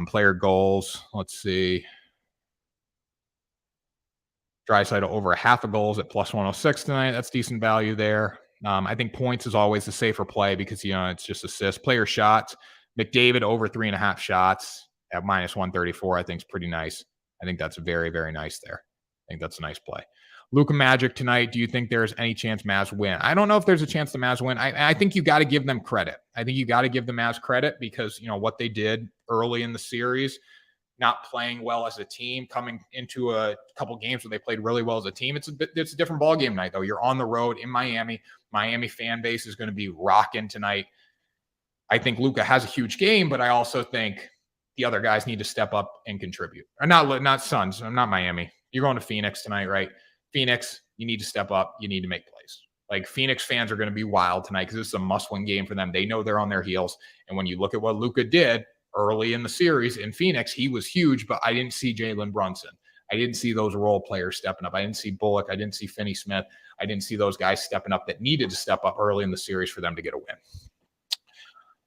Player goals. Let's see. Draisaitl over 0.5 goals at plus 106 tonight. That's decent value there. I think points is always the safer play because, it's just assists. Player shots. McDavid over 3.5 shots at minus 134, I think is pretty nice. I think that's very, very nice there. I think that's a nice play. Luka Magic tonight. Do you think there's any chance Mavs win? I don't know if there's a chance the Mavs win. I think you got to give them credit. I think you got to give the Mavs credit because, what they did early in the series, not playing well as a team, coming into a couple games where they played really well as a team. It's a different ballgame night, though. You're on the road in Miami. Miami fan base is going to be rocking tonight. I think Luka has a huge game, but I also think the other guys need to step up and contribute. Or not Suns, not Miami. You're going to Phoenix tonight, right? Phoenix, you need to step up. You need to make plays. Like Phoenix fans are going to be wild tonight because this is a must-win game for them. They know they're on their heels. And when you look at what Luka did early in the series in Phoenix, he was huge, but I didn't see Jalen Brunson. I didn't see those role players stepping up. I didn't see Bullock. I didn't see Finney Smith. I didn't see those guys stepping up that needed to step up early in the series for them to get a win.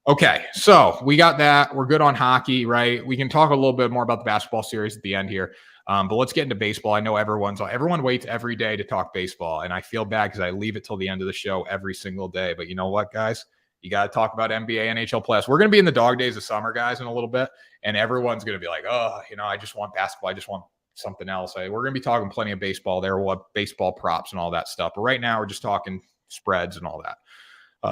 Okay, so we got that. We're good on hockey, right? We can talk a little bit more about the basketball series at the end here. But let's get into baseball. I know everyone waits every day to talk baseball, and I feel bad because I leave it till the end of the show every single day. But you know what, guys? You got to talk about NBA, NHL playoffs. We're going to be in the dog days of summer, guys, in a little bit, and everyone's going to be like, oh, I just want basketball. I just want something else. We're going to be talking plenty of baseball there, baseball props and all that stuff. But right now, we're just talking spreads and all that.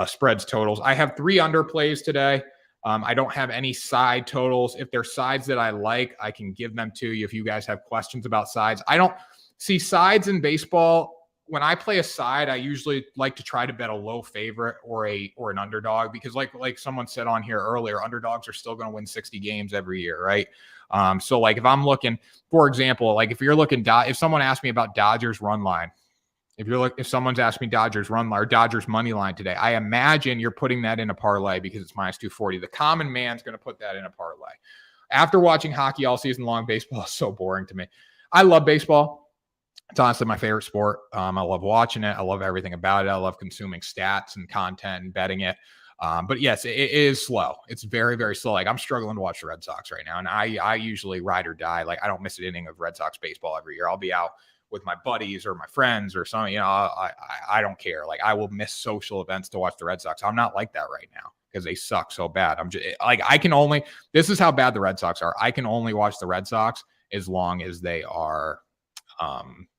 spreads totals. I have 3 underplays today. I don't have any side totals. If there's sides that I like, I can give them to you if you guys have questions about sides. I don't see sides in baseball. When I play a side, I usually like to try to bet a low favorite or an underdog, because like someone said on here earlier, underdogs are still going to win 60 games every year, right? So like if I'm looking, for example, like if you're looking, if someone asked me about Dodgers run line, if someone's asked me Dodgers run line or Dodgers money line today, I imagine you're putting that in a parlay because it's minus 240. The common man's going to put that in a parlay. After watching hockey all season long, baseball is so boring to me. I love baseball. It's honestly my favorite sport. I love watching it. I love everything about it. I love consuming stats and content and betting it. But yes, it is slow. It's very, very slow. Like I'm struggling to watch the Red Sox right now. And I usually ride or die. Like I don't miss an inning of Red Sox baseball every year. I'll be out with my buddies or my friends or something, I don't care. Like I will miss social events to watch the Red Sox. I'm not like that right now because they suck so bad. I'm just like, this is how bad the Red Sox are. I can only watch the Red Sox as long as they are,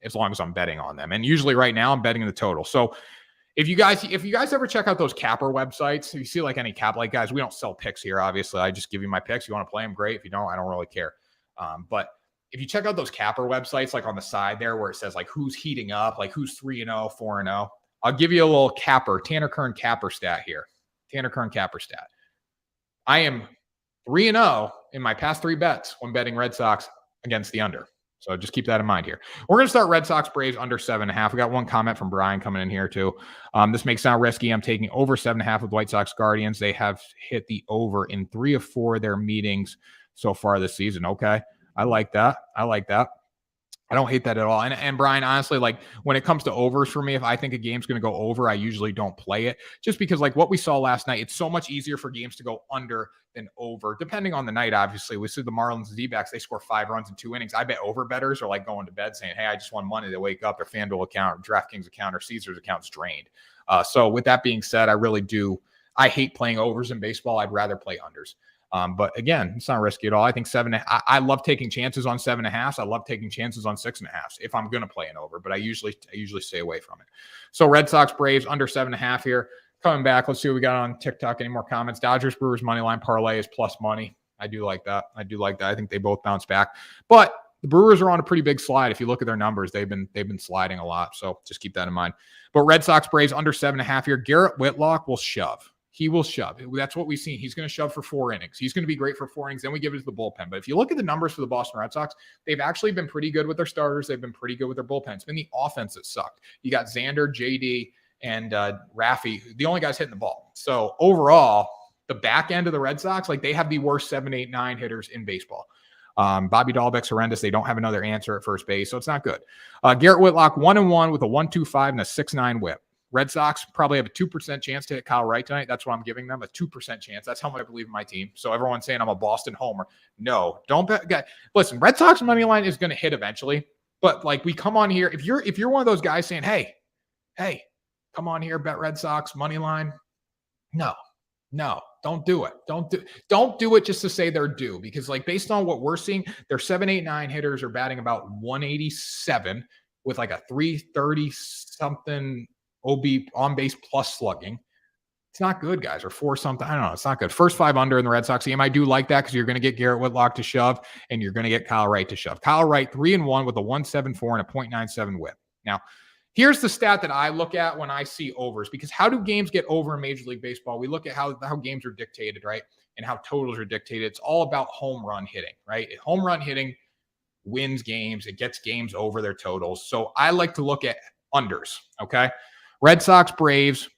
as long as I'm betting on them. And usually right now I'm betting the total. So if you guys ever check out those capper websites, if you see like any like guys, we don't sell picks here. Obviously I just give you my picks. You want to play them, great. If you don't, I don't really care. But if you check out those capper websites, like on the side there where it says like who's heating up, like who's 3-0, 4-0, I'll give you a little capper, Tanner Kern capper stat here. Tanner Kern capper stat. I am 3-0 in my past 3 bets when betting Red Sox against the under. So just keep that in mind here. We're going to start Red Sox Braves under 7.5. We got one comment from Brian coming in here too. This may sound risky. I'm taking over 7.5 with White Sox Guardians. They have hit the over in 3 of 4 of their meetings so far this season. Okay. I like that. I don't hate that at all. And Brian, honestly, like when it comes to overs for me, if I think a game's going to go over, I usually don't play it just because like what we saw last night, it's so much easier for games to go under than over, depending on the night. Obviously, we see the Marlins and D-backs, they score 5 runs in 2 innings. I bet over bettors are like going to bed saying, hey, I just won money. They wake up, their FanDuel account, or DraftKings account, or Caesars account's drained. So with that being said, I hate playing overs in baseball. I'd rather play unders. But again, it's not risky at all. I think I love taking chances on 7.5. I love taking chances on 6.5 if I'm going to play an over, but I usually stay away from it. So Red Sox Braves under 7.5 here. Coming back, let's see what we got on TikTok. Any more comments? Dodgers Brewers money line parlay is plus money. I do like that. I think they both bounce back, but the Brewers are on a pretty big slide. If you look at their numbers, they've been sliding a lot. So just keep that in mind. But Red Sox Braves under 7.5 here. Garrett Whitlock will shove. He will shove. That's what we've seen. He's going to shove for 4 innings. He's going to be great for 4 innings. Then we give it to the bullpen. But if you look at the numbers for the Boston Red Sox, they've actually been pretty good with their starters. They've been pretty good with their bullpen. It's been the offense that sucked. You got Xander, JD, and Raffy, the only guys hitting the ball. So overall, the back end of the Red Sox, like they have the worst 7, 8, 9 hitters in baseball. Bobby Dahlbeck's horrendous. They don't have another answer at first base, so it's not good. Garrett Whitlock, 1-1 with a 1.25 and a 6.9 whip. Red Sox probably have a 2% chance to hit Kyle Wright tonight. That's what I'm giving them, a 2% chance. That's how much I believe in my team. So everyone's saying I'm a Boston homer. No, don't bet. Listen, Red Sox money line is going to hit eventually, but like we come on here. If you're one of those guys saying, hey, come on here, bet Red Sox money line. No, don't do it. Don't do it just to say they're due, because like based on what we're seeing, their 7, 8, 9 hitters are batting about 187 with like a 330 something OB on base plus slugging. It's not good, guys, or 4 something. I don't know. It's not good. First 5 under in the Red Sox game. I do like that because you're going to get Garrett Whitlock to shove and you're going to get Kyle Wright to shove. Kyle Wright 3-1 with a 1.74 and a 0.97 whip. Now, here's the stat that I look at when I see overs, because how do games get over in Major League Baseball? We look at how games are dictated, right? And how totals are dictated. It's all about home run hitting, right? Home run hitting wins games. It gets games over their totals. So I like to look at unders, okay? Red Sox, Braves,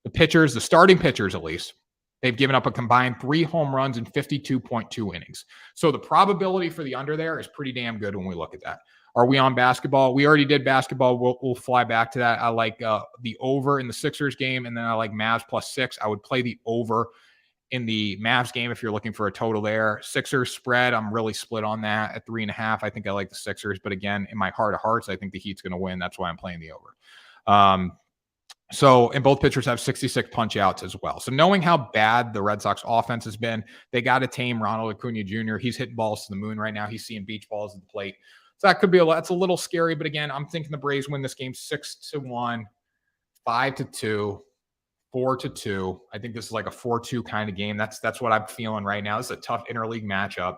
the starting pitchers at least, they've given up a combined 3 home runs in 52.2 innings. So the probability for the under there is pretty damn good when we look at that. Are we on basketball? We already did basketball. We'll fly back to that. I like the over in the Sixers game, and then I like Mavs +6. I would play the over in the Mavs game if you're looking for a total there. Sixers spread, I'm really split on that at 3.5. I think I like the Sixers, but again, in my heart of hearts, I think the Heat's going to win. That's why I'm playing the over. And both pitchers have 66 punch outs as well. So knowing how bad the Red Sox offense has been, they got to tame Ronald Acuna Jr. He's hitting balls to the moon right now. He's seeing beach balls at the plate. So that could be that's a little scary. But again, I'm thinking the Braves win this game 6-1, 5-2, 4-2. I think this is like a 4-2 kind of game. That's what I'm feeling right now. This is a tough interleague matchup.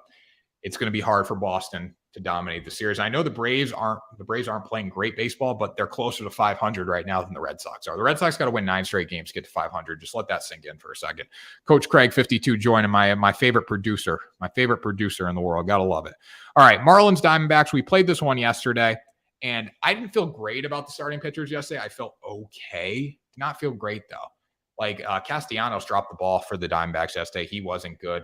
It's going to be hard for Boston to dominate the series. I know the Braves aren't playing great baseball, but they're closer to 500 right now than the Red Sox are. The Red Sox got to win 9 straight games to get to 500. Just let that sink in for a second. Coach Craig 52 joining my favorite producer in the world. Gotta love it. All right, Marlins Diamondbacks. We played this one yesterday, and I didn't feel great about the starting pitchers yesterday. I felt okay. Did not feel great though. Like Castellanos dropped the ball for the Diamondbacks yesterday. He wasn't good.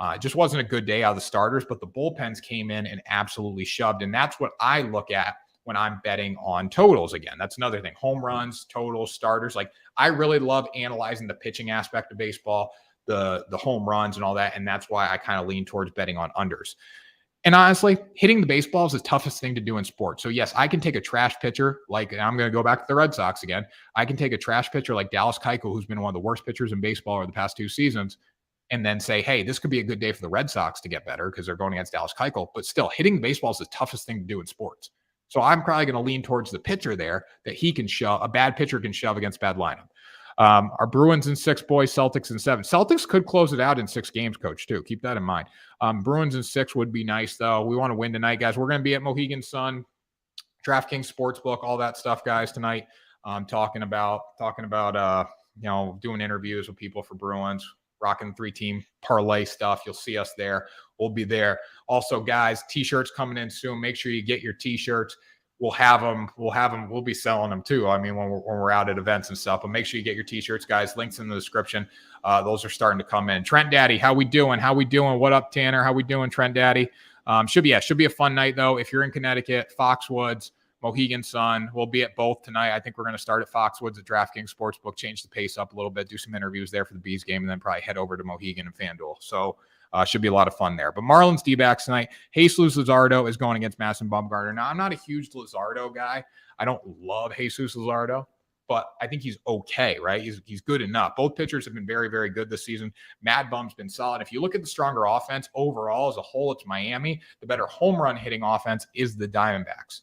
It just wasn't a good day out of the starters, but the bullpens came in and absolutely shoved. And that's what I look at when I'm betting on totals again. That's another thing. Home runs, totals, starters. Like I really love analyzing the pitching aspect of baseball, the home runs and all that. And that's why I kind of lean towards betting on unders. And honestly, hitting the baseball is the toughest thing to do in sports. So yes, I can take a trash pitcher, like I'm going to go back to the Red Sox again. I can take a trash pitcher like Dallas Keuchel, who's been one of the worst pitchers in baseball over the past 2 seasons, and then say, hey, this could be a good day for the Red Sox to get better because they're going against Dallas Keuchel. But still, hitting the baseball is the toughest thing to do in sports. So I'm probably going to lean towards the pitcher there that he can shove. A bad pitcher can shove against bad lineup. Our Bruins in 6, boys, Celtics in 7. Celtics could close it out in 6 games, coach, too. Keep that in mind. Bruins in 6 would be nice, though. We want to win tonight, guys. We're going to be at Mohegan Sun, DraftKings Sportsbook, all that stuff, guys, tonight. Talking about doing interviews with people for Bruins, rocking 3-team parlay stuff. You'll see us there. We'll be there. Also, guys, T-shirts coming in soon. Make sure you get your T-shirts. We'll have them. We'll be selling them too. I mean, when we're out at events and stuff. But make sure you get your T-shirts, guys. Links in the description. Those are starting to come in. Trent Daddy, how we doing? What up, Tanner? How we doing, Trent Daddy? Should be a fun night though. If you're in Connecticut, Foxwoods, Mohegan Sun, we'll be at both tonight. I think we're going to start at Foxwoods at DraftKings Sportsbook, change the pace up a little bit, do some interviews there for the Bees game, and then probably head over to Mohegan and FanDuel. So should be a lot of fun there. But Marlins D-backs tonight. Jesus Luzardo is going against Madison Bumgarner. Now, I'm not a huge Luzardo guy. I don't love Jesus Luzardo, but I think he's okay, right? He's good enough. Both pitchers have been very, very good this season. Mad Bum's been solid. If you look at the stronger offense overall as a whole, it's Miami. The better home run hitting offense is the Diamondbacks.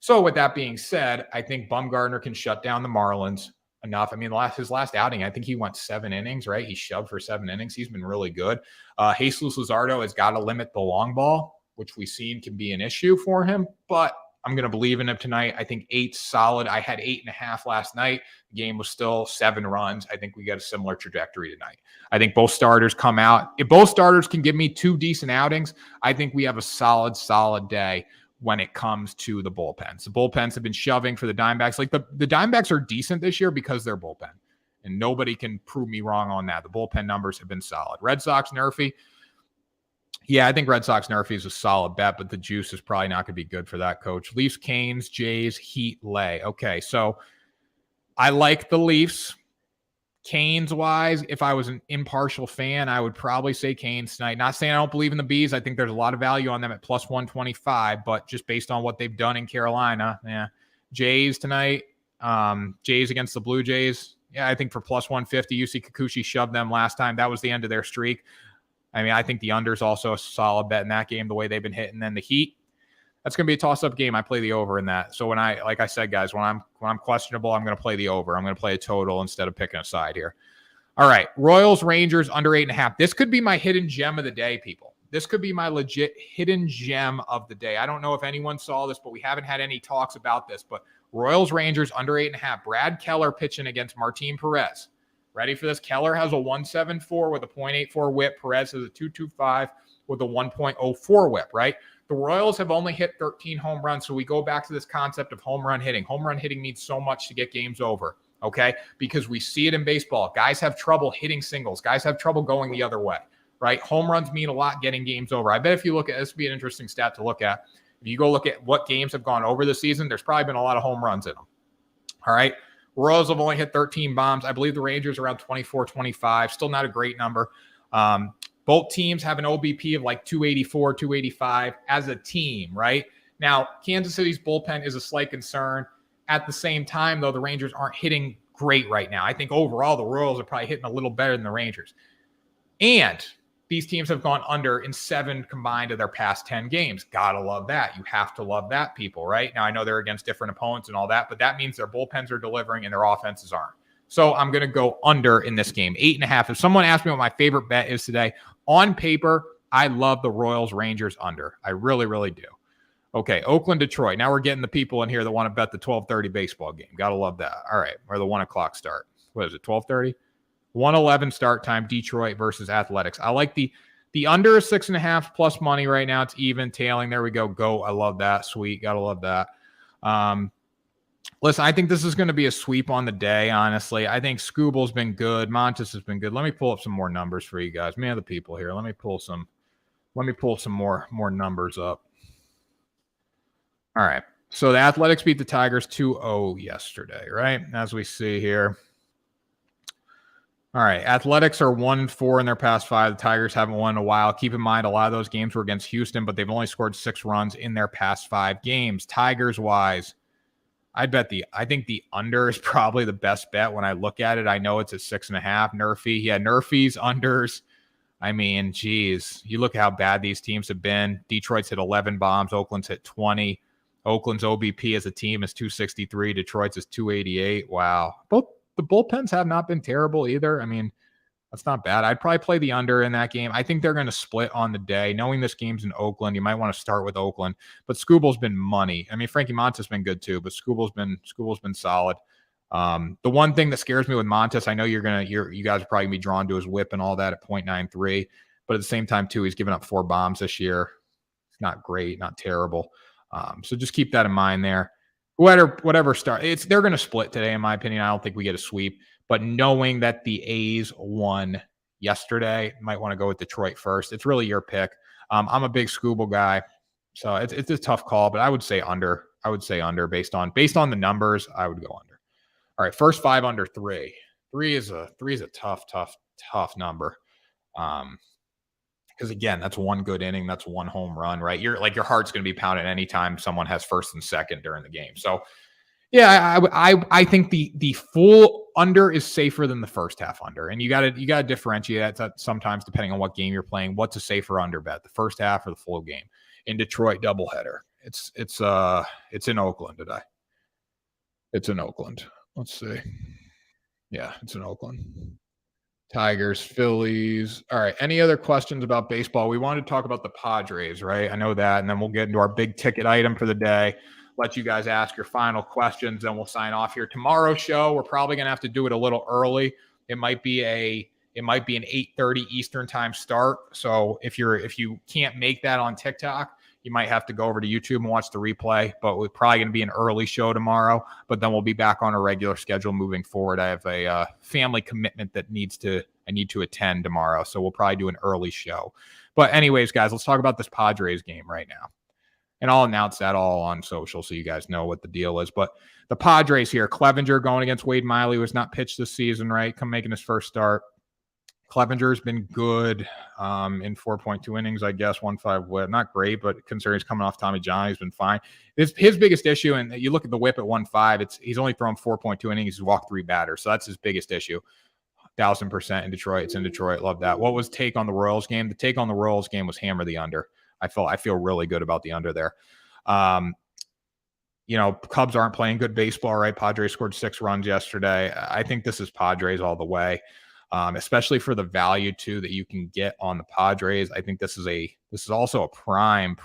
So with that being said, I think Bumgarner can shut down the Marlins enough. I mean, his last outing, I think he went 7 innings, right? He shoved for 7 innings. He's been really good. Jesus Luzardo has got to limit the long ball, which we've seen can be an issue for him, but I'm going to believe in him tonight. I think 8's solid. I had 8.5 last night. The game was still 7 runs. I think we got a similar trajectory tonight. I think both starters come out. If both starters can give me 2 decent outings, I think we have a solid day when it comes to the bullpens. The bullpens have been shoving for the Diamondbacks. Like the Diamondbacks are decent this year because they're bullpen. And nobody can prove me wrong on that. The bullpen numbers have been solid. Red Sox, Nerfy. Yeah, I think Red Sox, Nerfy is a solid bet, but the juice is probably not going to be good for that, coach. Leafs, Canes, Jays, Heat, lay. Okay, so I like the Leafs. Canes-wise, if I was an impartial fan, I would probably say Canes tonight. Not saying I don't believe in the Bees. I think there's a lot of value on them at plus 125, but just based on what they've done in Carolina, yeah. Jays tonight, Jays against the Blue Jays. Yeah, I think for plus 150, UC Kikuchi shoved them last time. That was the end of their streak. I mean, I think the under is also a solid bet in that game, the way they've been hitting. Then the Heat, that's going to be a toss-up game. I play the over in that. So like I said, guys, when I'm questionable, I'm going to play the over. I'm going to play a total instead of picking a side here. All right, Royals, Rangers, under 8.5. This could be my hidden gem of the day, people. This could be my legit hidden gem of the day. I don't know if anyone saw this, but we haven't had any talks about this. But Royals, Rangers, under 8.5. Brad Keller pitching against Martin Perez. Ready for this? Keller has a 1.74 with a 0.84 whip. Perez has a 2.25 with a 1.04 whip, right? The Royals have only hit 13 home runs, so we go back to this concept of home run hitting. Home run hitting means so much to get games over, okay? Because we see it in baseball. Guys have trouble hitting singles. Guys have trouble going the other way, right? Home runs mean a lot getting games over. I bet if you look at this, would be an interesting stat to look at. If you go look at what games have gone over this season, there's probably been a lot of home runs in them, all right? Royals have only hit 13 bombs. I believe the Rangers are around 24, 25. Still not a great number. Both teams have an OBP of like 284, 285 as a team, right? Now, Kansas City's bullpen is a slight concern. At the same time, though, the Rangers aren't hitting great right now. I think overall the Royals are probably hitting a little better than the Rangers. And these teams have gone under in 7 combined of their past 10 games. Gotta love that. You have to love that, people, right? Now, I know they're against different opponents and all that, but that means their bullpens are delivering and their offenses aren't. So I'm going to go under in this game, 8.5. If someone asked me what my favorite bet is today, on paper, I love the Royals Rangers under. I really, really do. Okay, Oakland, Detroit. Now we're getting the people in here that want to bet the 12:30 baseball game. Got to love that. All right, or the 1 o'clock start. What is it, 12:30? 1:11 start time, Detroit versus Athletics. I like the under is 6.5 plus money right now. It's even, tailing. There we go. Go. I love that. Sweet. Got to love that. Listen, I think this is going to be a sweep on the day, honestly. I think Scooble's been good. Montes has been good. Let me pull up some more numbers for you guys. Man, the people here. Let me pull some more numbers up. All right. So the Athletics beat the Tigers 2-0 yesterday, right? As we see here. All right. Athletics are 1-4 in their past 5. The Tigers haven't won in a while. Keep in mind, a lot of those games were against Houston, but they've only scored 6 runs in their past 5 games. Tigers-wise, I think the under is probably the best bet when I look at it. I know it's at 6.5. Nerfy. Yeah, Nerfy's unders. I mean, geez, you look at how bad these teams have been. Detroit's hit 11 bombs. Oakland's hit 20. Oakland's OBP as a team is 263. Detroit's is 288. Wow. Both the bullpens have not been terrible either. I mean, that's not bad. I'd probably play the under in that game. I think they're going to split on the day. Knowing this game's in Oakland, you might want to start with Oakland. But Scooble's been money. I mean, Frankie Montes has been good too, but Scooble's been solid. The one thing that scares me with Montes, I know you guys are probably gonna be drawn to his whip and all that at 0.93, but at the same time too, he's given up 4 bombs this year. It's not great, not terrible. So just keep that in mind there. Whatever start, they're going to split today, in my opinion. I don't think we get a sweep. But knowing that the A's won yesterday, might want to go with Detroit first. It's really your pick. I'm a big Scooble guy, so it's a tough call, but I would say under. I would say under based on the numbers. I would go under. All right, first 5 under 3. 3 is a tough number. Because again, that's 1 good inning, that's 1 home run, right? Your heart's going to be pounding anytime someone has first and second during the game. So. Yeah, I think the full under is safer than the first half under, and you got to differentiate that sometimes depending on what game you're playing. What's a safer under bet, the first half or the full game? In Detroit, doubleheader. It's in Oakland today. It's in Oakland. Let's see. Yeah, it's in Oakland. Tigers, Phillies. All right. Any other questions about baseball? We wanted to talk about the Padres, right? I know that, and then we'll get into our big ticket item for the day. Let you guys ask your final questions, and we'll sign off here. Tomorrow's show, we're probably going to have to do it a little early. It might be an 8:30 Eastern time start. So if you can't make that on TikTok, you might have to go over to YouTube and watch the replay. But we're probably going to be an early show tomorrow. But then we'll be back on a regular schedule moving forward. I have a family commitment that I need to attend tomorrow, so we'll probably do an early show. But anyways, guys, let's talk about this Padres game right now. And I'll announce that all on social so you guys know what the deal is. But the Padres here, Clevenger going against Wade Miley, who has not pitched this season, right? Making his first start. Clevenger's been good in 4.2 innings, I guess, 1.5 whip. Not great, but considering he's coming off Tommy John, he's been fine. His biggest issue, and you look at the whip at 1.5, he's only thrown 4.2 innings. He's walked 3 batters. So that's his biggest issue. 1,000% in Detroit. It's in Detroit. Love that. What was take on the Royals game? The take on the Royals game was hammer the under. I feel really good about the under there. Cubs aren't playing good baseball, right? Padres scored 6 runs yesterday. I think this is Padres all the way, especially for the value too that you can get on the Padres. I think this is also a prime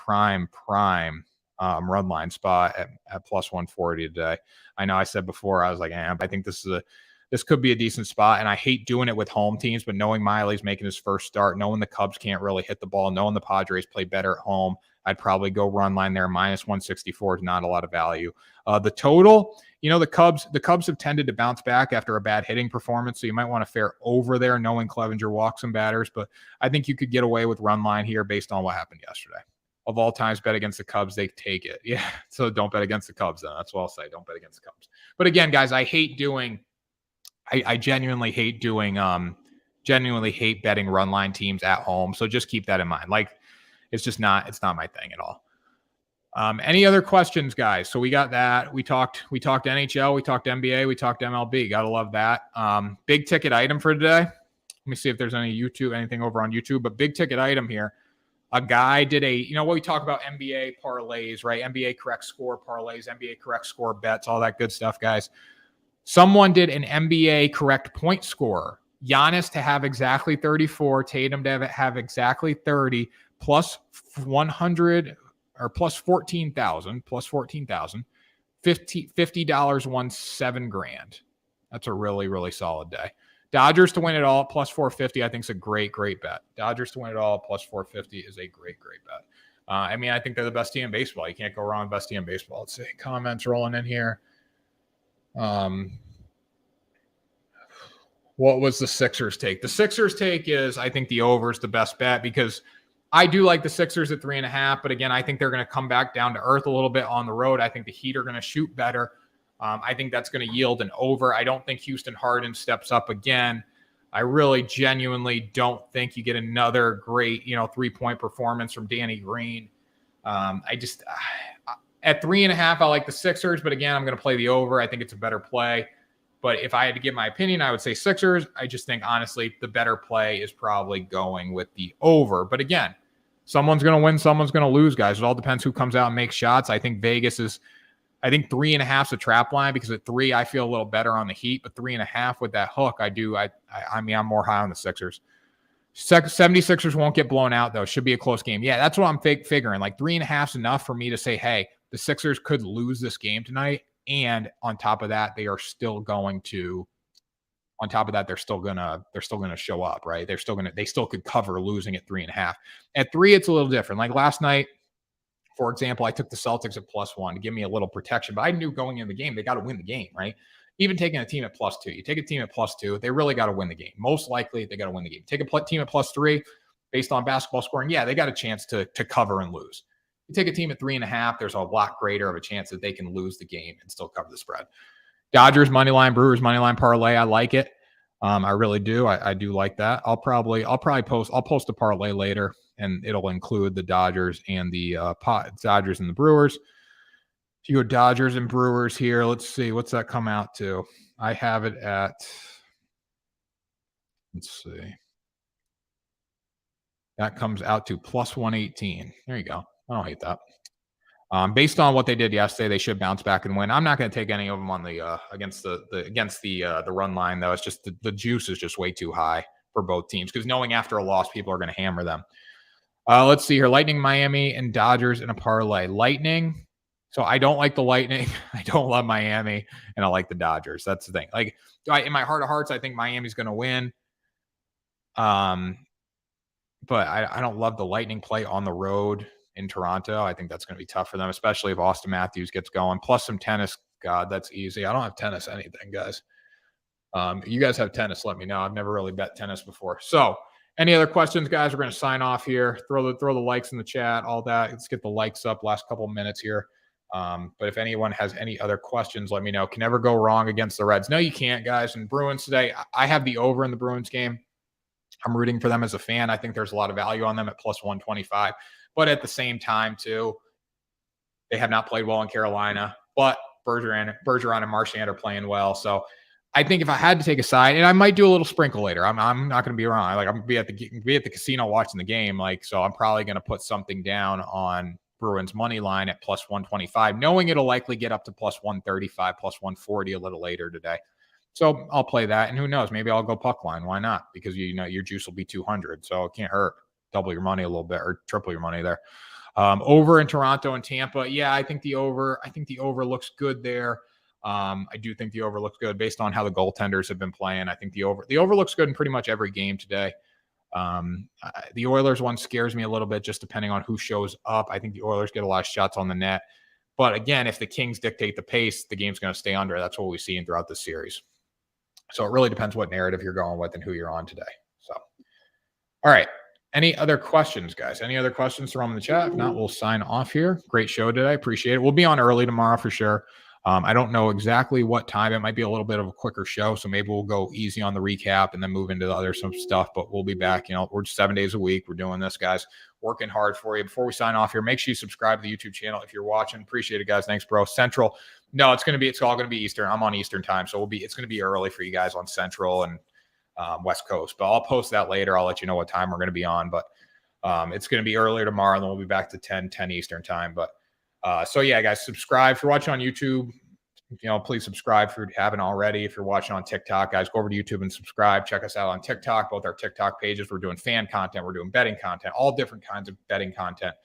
run line spot at plus 140 today. I know I said before, I was like, I think this could be a decent spot, and I hate doing it with home teams, but knowing Miley's making his first start, knowing the Cubs can't really hit the ball, knowing the Padres play better at home, I'd probably go run line there. Minus 164 is not a lot of value. The total, the Cubs have tended to bounce back after a bad hitting performance, so you might want to fare over there knowing Clevenger walks some batters, but I think you could get away with run line here based on what happened yesterday. Of all times, bet against the Cubs, they take it. Yeah, so don't bet against the Cubs then. That's what I'll say. Don't bet against the Cubs. But again, guys, I genuinely hate betting run line teams at home. So just keep that in mind. It's not my thing at all. Any other questions, guys? So we got that. We talked NHL, we talked NBA, we talked MLB. Gotta love that. Big ticket item for today. Let me see if there's anything over on YouTube, but big ticket item here. A guy did what we talk about NBA parlays, right? NBA correct score parlays, NBA correct score bets, all that good stuff, guys. Someone did an NBA correct point scorer. Giannis to have exactly 34, Tatum to have exactly 30, plus 100 or plus 14,000, $50 won $7,000. That's a really, really solid day. Dodgers to win it all plus 450, I think is a great, great bet. Dodgers to win it all plus 450 is a great, great bet. I mean, I think they're the best team in baseball. You can't go wrong with best team in baseball. Let's see. Comments rolling in here. What was the Sixers take? The Sixers take is, I think the over is the best bet because I do like the Sixers at 3.5, but again, I think they're going to come back down to earth a little bit on the road. I think the Heat are going to shoot better. I think that's going to yield an over. I don't think Houston Harden steps up again. I really genuinely don't think you get another great, 3-point performance from Danny Green. At 3.5, I like the Sixers, but again, I'm going to play the over. I think it's a better play. But if I had to give my opinion, I would say Sixers. I just think, honestly, the better play is probably going with the over. But again, someone's going to win, someone's going to lose, guys. It all depends who comes out and makes shots. I think 3.5 is a trap line because at 3, I feel a little better on the Heat. But 3.5 with that hook, I mean, I'm more high on the Sixers. 76ers won't get blown out, though. Should be a close game. Yeah, that's what I'm figuring. Like 3.5 is enough for me to say, hey, the Sixers could lose this game tonight. And on top of that, they're still gonna show up, right? They still could cover losing at 3.5. At 3, it's a little different. Like last night, for example, I took the Celtics at +1 to give me a little protection, but I knew going in the game, they got to win the game, right? Even taking a team at +2, you take a team at +2, they really got to win the game. Most likely, they got to win the game. Take a team at +3, based on basketball scoring, yeah, they got a chance to cover and lose. You take a team at 3.5, there's a lot greater of a chance that they can lose the game and still cover the spread. Dodgers money line, Brewers money line parlay. I like it. I really do. I do like that. I'll post a parlay later, and it'll include the Dodgers and the Dodgers and the Brewers. If you go Dodgers and Brewers here, let's see what's that come out to. I have it at. Let's see. That comes out to +118. There you go. I don't hate that. Based on what they did yesterday, they should bounce back and win. I'm not going to take any of them on the against the run line, though. It's just the juice is just way too high for both teams because knowing after a loss, people are going to hammer them. Let's see here: Lightning, Miami, and Dodgers in a parlay. Lightning. So I don't like the Lightning. I don't love Miami, and I like the Dodgers. That's the thing. Like in my heart of hearts, I think Miami's going to win. But I don't love the Lightning play on the road in Toronto. I think that's going to be tough for them, especially if Austin Matthews gets going. Plus some tennis. God, that's easy. I don't have tennis anything, guys. You guys have tennis, let me know. I've never really bet tennis before. So any other questions, guys? We're going to sign off here. Throw the likes in the chat, all that. Let's get the likes up last couple of minutes here. But if anyone has any other questions, let me know. Can never go wrong against the Reds. No, you can't, guys. And Bruins today, I have the over in the Bruins game. I'm rooting for them as a fan. I think there's a lot of value on them at +125. But at the same time, too, they have not played well in Carolina. But Bergeron and Marchand are playing well. So I think if I had to take a side, and I might do a little sprinkle later. I'm not going to be around. Like I'm going to be at the casino watching the game. Like so, I'm probably going to put something down on Bruins money line at +125, knowing it'll likely get up to +135, +140 a little later today. So I'll play that, and who knows? Maybe I'll go puck line. Why not? Because your juice will be 200, so it can't hurt. Double your money a little bit, or triple your money there. Over in Toronto and Tampa, yeah, I think the over looks good there. I do think the over looks good based on how the goaltenders have been playing. I think the over looks good in pretty much every game today. The Oilers one scares me a little bit, just depending on who shows up. I think the Oilers get a lot of shots on the net, but again, if the Kings dictate the pace, the game's going to stay under. That's what we've seen throughout the series. So it really depends what narrative you're going with and who you're on today. So, all right. Any other questions, guys? Any other questions? Throw them in the chat. If not, we'll sign off here. Great show today. Appreciate it. We'll be on early tomorrow for sure. I don't know exactly what time. It might be a little bit of a quicker show, so maybe we'll go easy on the recap and then move into some stuff, but we'll be back. We're 7 days a week. We're doing this, guys. Working hard for you. Before we sign off here, make sure you subscribe to the YouTube channel if you're watching. Appreciate it, guys. Thanks, bro. Central. No, it's all going to be Eastern. I'm on Eastern time, so it's going to be early for you guys on Central and West Coast, but I'll post that later. I'll let you know what time we're going to be on, but it's going to be earlier tomorrow, and then we'll be back to 10 Eastern time. But so yeah, guys, subscribe. If you're watching on YouTube, Please subscribe if you haven't already. If you're watching on TikTok, guys, go over to YouTube and subscribe. Check us out on TikTok, both our TikTok pages. We're doing fan content. We're doing betting content, all different kinds of betting content,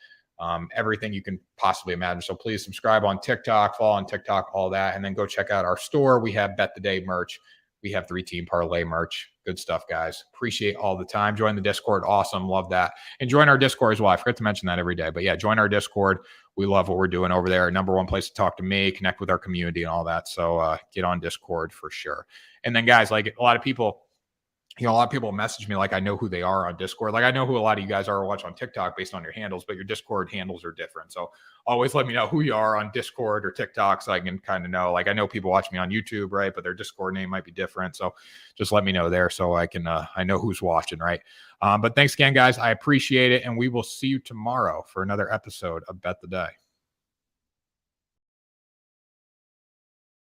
everything you can possibly imagine. So please subscribe on TikTok, follow on TikTok, all that. And then go check out our store. We have Bet the Day merch. We have 3 Team Parlay merch. Good stuff, guys. Appreciate all the time. Join the Discord. Awesome. Love that. And join our Discord as well. I forget to mention that every day. But yeah, join our Discord. We love what we're doing over there. Number one place to talk to me, connect with our community and all that. So get on Discord for sure. And then, guys, like a lot of people message me like I know who they are on Discord. Like I know who a lot of you guys are watching on TikTok based on your handles, but your Discord handles are different. So always let me know who you are on Discord or TikTok so I can kind of know. Like I know people watch me on YouTube, right? But their Discord name might be different. So just let me know there so I can I know who's watching, right? But thanks again, guys. I appreciate it. And we will see you tomorrow for another episode of Bet the Day.